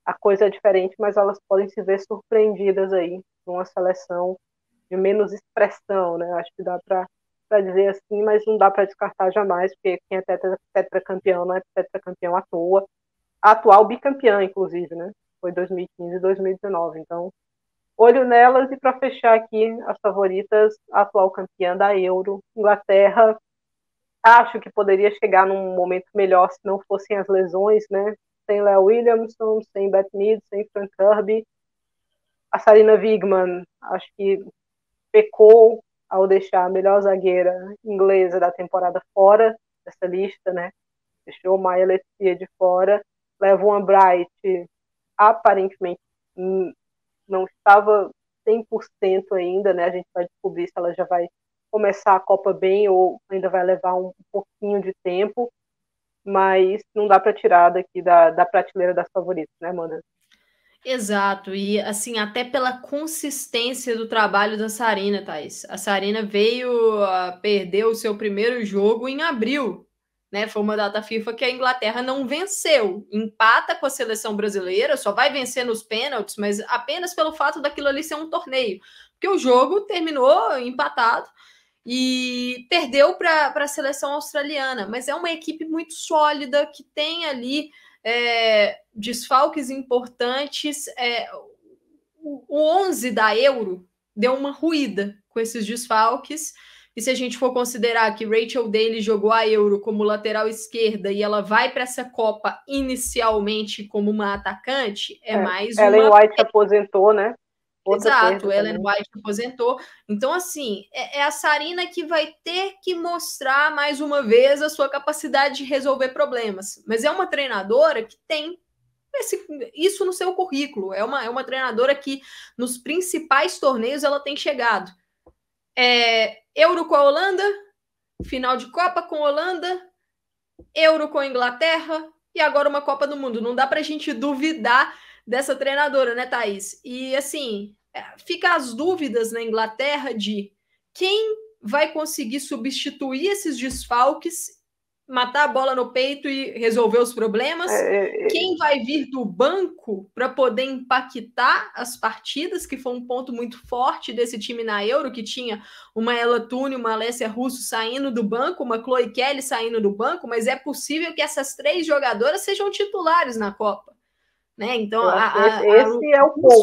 a coisa é diferente, mas elas podem se ver surpreendidas aí numa seleção de menos expressão, né? Acho que dá para dizer assim, mas não dá para descartar jamais, porque quem é tetracampeão não é tetracampeão à toa. A atual bicampeã, inclusive, né? Foi 2015 e 2019. Então, olho nelas, e para fechar aqui, as favoritas, a atual campeã da Euro, Inglaterra. Acho que poderia chegar num momento melhor se não fossem as lesões, né? Sem Léo Williamson, sem Beth Mead, sem Frank Kirby. A Sarina Wiegman, acho que pecou ao deixar a melhor zagueira inglesa da temporada fora dessa lista, né? Deixou Maya Letia de fora. Levon Bright, aparentemente, não estava 100% ainda, né? A gente vai descobrir se ela já vai começar a Copa bem ou ainda vai levar um pouquinho de tempo, mas não dá para tirar daqui da prateleira das favoritas, né, Amanda? Exato, e assim, até pela consistência do trabalho da Sarina, Thaís. A Sarina veio a perder o seu primeiro jogo em abril, né? Foi uma data FIFA que a Inglaterra não venceu. Empata com a seleção brasileira, só vai vencer nos pênaltis, mas apenas pelo fato daquilo ali ser um torneio. Porque o jogo terminou empatado e perdeu para a seleção australiana. Mas é uma equipe muito sólida que tem ali desfalques importantes. O 11 da Euro deu uma ruída com esses desfalques. E se a gente for considerar que Rachel Daly jogou a Euro como lateral esquerda e ela vai para essa Copa inicialmente como uma atacante, mais Ellen uma... White aposentou, né? Outra Exato, Ellen White aposentou. Então, assim, é a Sarina que vai ter que mostrar mais uma vez a sua capacidade de resolver problemas. Mas é uma treinadora que tem isso no seu currículo. É uma treinadora que nos principais torneios ela tem chegado. Euro com a Holanda, final de Copa com a Holanda, Euro com a Inglaterra e agora uma Copa do Mundo. Não dá pra gente duvidar dessa treinadora, né, Thaís? E assim, fica as dúvidas na Inglaterra de quem vai conseguir substituir esses desfalques, matar a bola no peito e resolver os problemas. Quem vai vir do banco para poder impactar as partidas, que foi um ponto muito forte desse time na Euro, que tinha uma Ella Toone, uma Alessia Russo saindo do banco, uma Chloe Kelly saindo do banco, mas é possível que essas 3 jogadoras sejam titulares na Copa. Né? Então, esse é o ponto.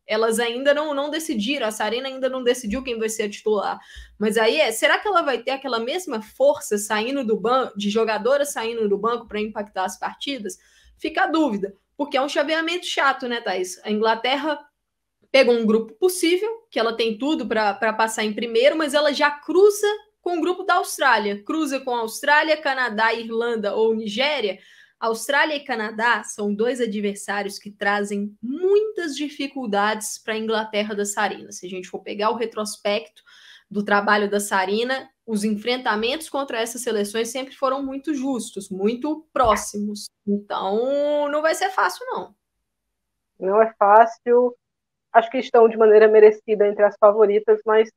Elas ainda não decidiram, a Sarina ainda não decidiu quem vai ser a titular. Mas aí, será que ela vai ter aquela mesma força saindo do banco, de jogadoras saindo do banco para impactar as partidas? Fica a dúvida, porque é um chaveamento chato, né, Thaís? A Inglaterra pegou um grupo possível, que ela tem tudo para passar em primeiro, mas ela já cruza com o grupo da Austrália. Cruza com a Austrália, Canadá, Irlanda ou Nigéria. Austrália e Canadá são 2 adversários que trazem muitas dificuldades para a Inglaterra da Sarina. Se a gente for pegar o retrospecto do trabalho da Sarina, os enfrentamentos contra essas seleções sempre foram muito justos, muito próximos. Então, não vai ser fácil, não. Não é fácil. Acho que estão de maneira merecida entre as favoritas, mas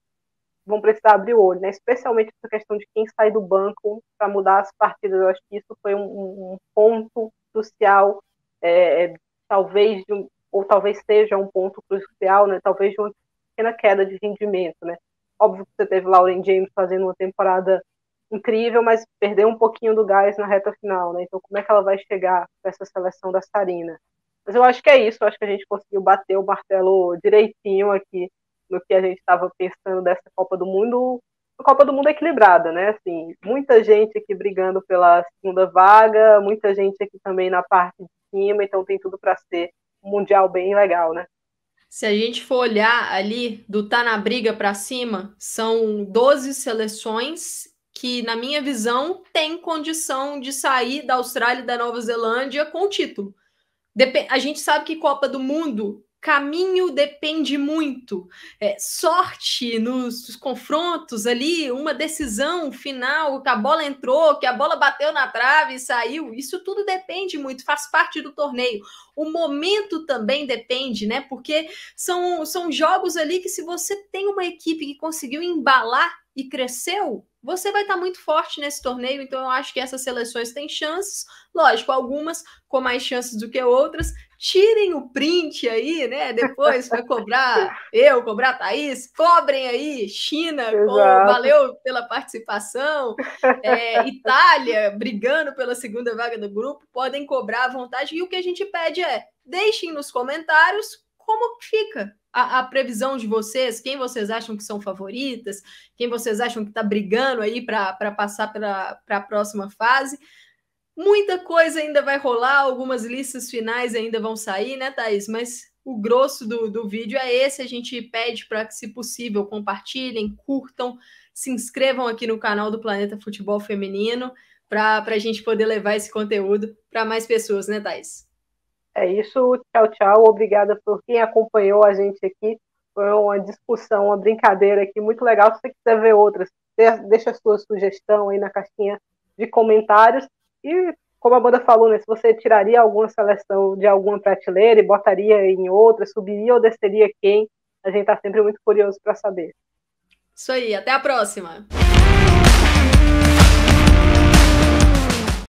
vão precisar abrir o olho, né? Especialmente essa questão de quem sai do banco para mudar as partidas. Eu acho que isso foi um ponto crucial, talvez seja um ponto crucial, né? Talvez de uma pequena queda de rendimento, né? Óbvio que você teve Lauren James fazendo uma temporada incrível, mas perdeu um pouquinho do gás na reta final, né? Então, como é que ela vai chegar para essa seleção da Sarina? Mas eu acho que é isso, eu acho que a gente conseguiu bater o martelo direitinho aqui no que a gente estava pensando dessa Copa do Mundo. A Copa do Mundo é equilibrada, né? Assim, muita gente aqui brigando pela segunda vaga, muita gente aqui também na parte de cima, então tem tudo para ser um Mundial bem legal, né? Se a gente for olhar ali do tá na briga para cima, são 12 seleções que, na minha visão, têm condição de sair da Austrália e da Nova Zelândia com o título. A gente sabe que Copa do Mundo caminho depende muito, sorte nos confrontos ali, uma decisão final, que a bola entrou, que a bola bateu na trave e saiu, isso tudo depende muito, faz parte do torneio. O momento também depende, né? Porque são jogos ali que, se você tem uma equipe que conseguiu embalar e cresceu, você vai estar muito forte nesse torneio. Então eu acho que essas seleções têm chances, lógico, algumas com mais chances do que outras. Tirem o print aí, né? Depois vai cobrar cobrar a Thaís, cobrem aí, China, valeu pela participação, Itália brigando pela segunda vaga do grupo, podem cobrar à vontade. E o que a gente pede deixem nos comentários como fica a previsão de vocês, quem vocês acham que são favoritas, quem vocês acham que está brigando aí para passar para a próxima fase. Muita coisa ainda vai rolar, algumas listas finais ainda vão sair, né, Thaís? Mas o grosso do vídeo é esse. A gente pede para que, se possível, compartilhem, curtam, se inscrevam aqui no canal do Planeta Futebol Feminino para a gente poder levar esse conteúdo para mais pessoas, né, Thaís? É isso, tchau, tchau. Obrigada por quem acompanhou a gente aqui. Foi uma discussão, uma brincadeira aqui muito legal. Se você quiser ver outras, deixa a sua sugestão aí na caixinha de comentários. E, como a Amanda falou, né, se você tiraria alguma seleção de alguma prateleira e botaria em outra, subiria ou desceria quem, a gente está sempre muito curioso para saber. Isso aí, até a próxima!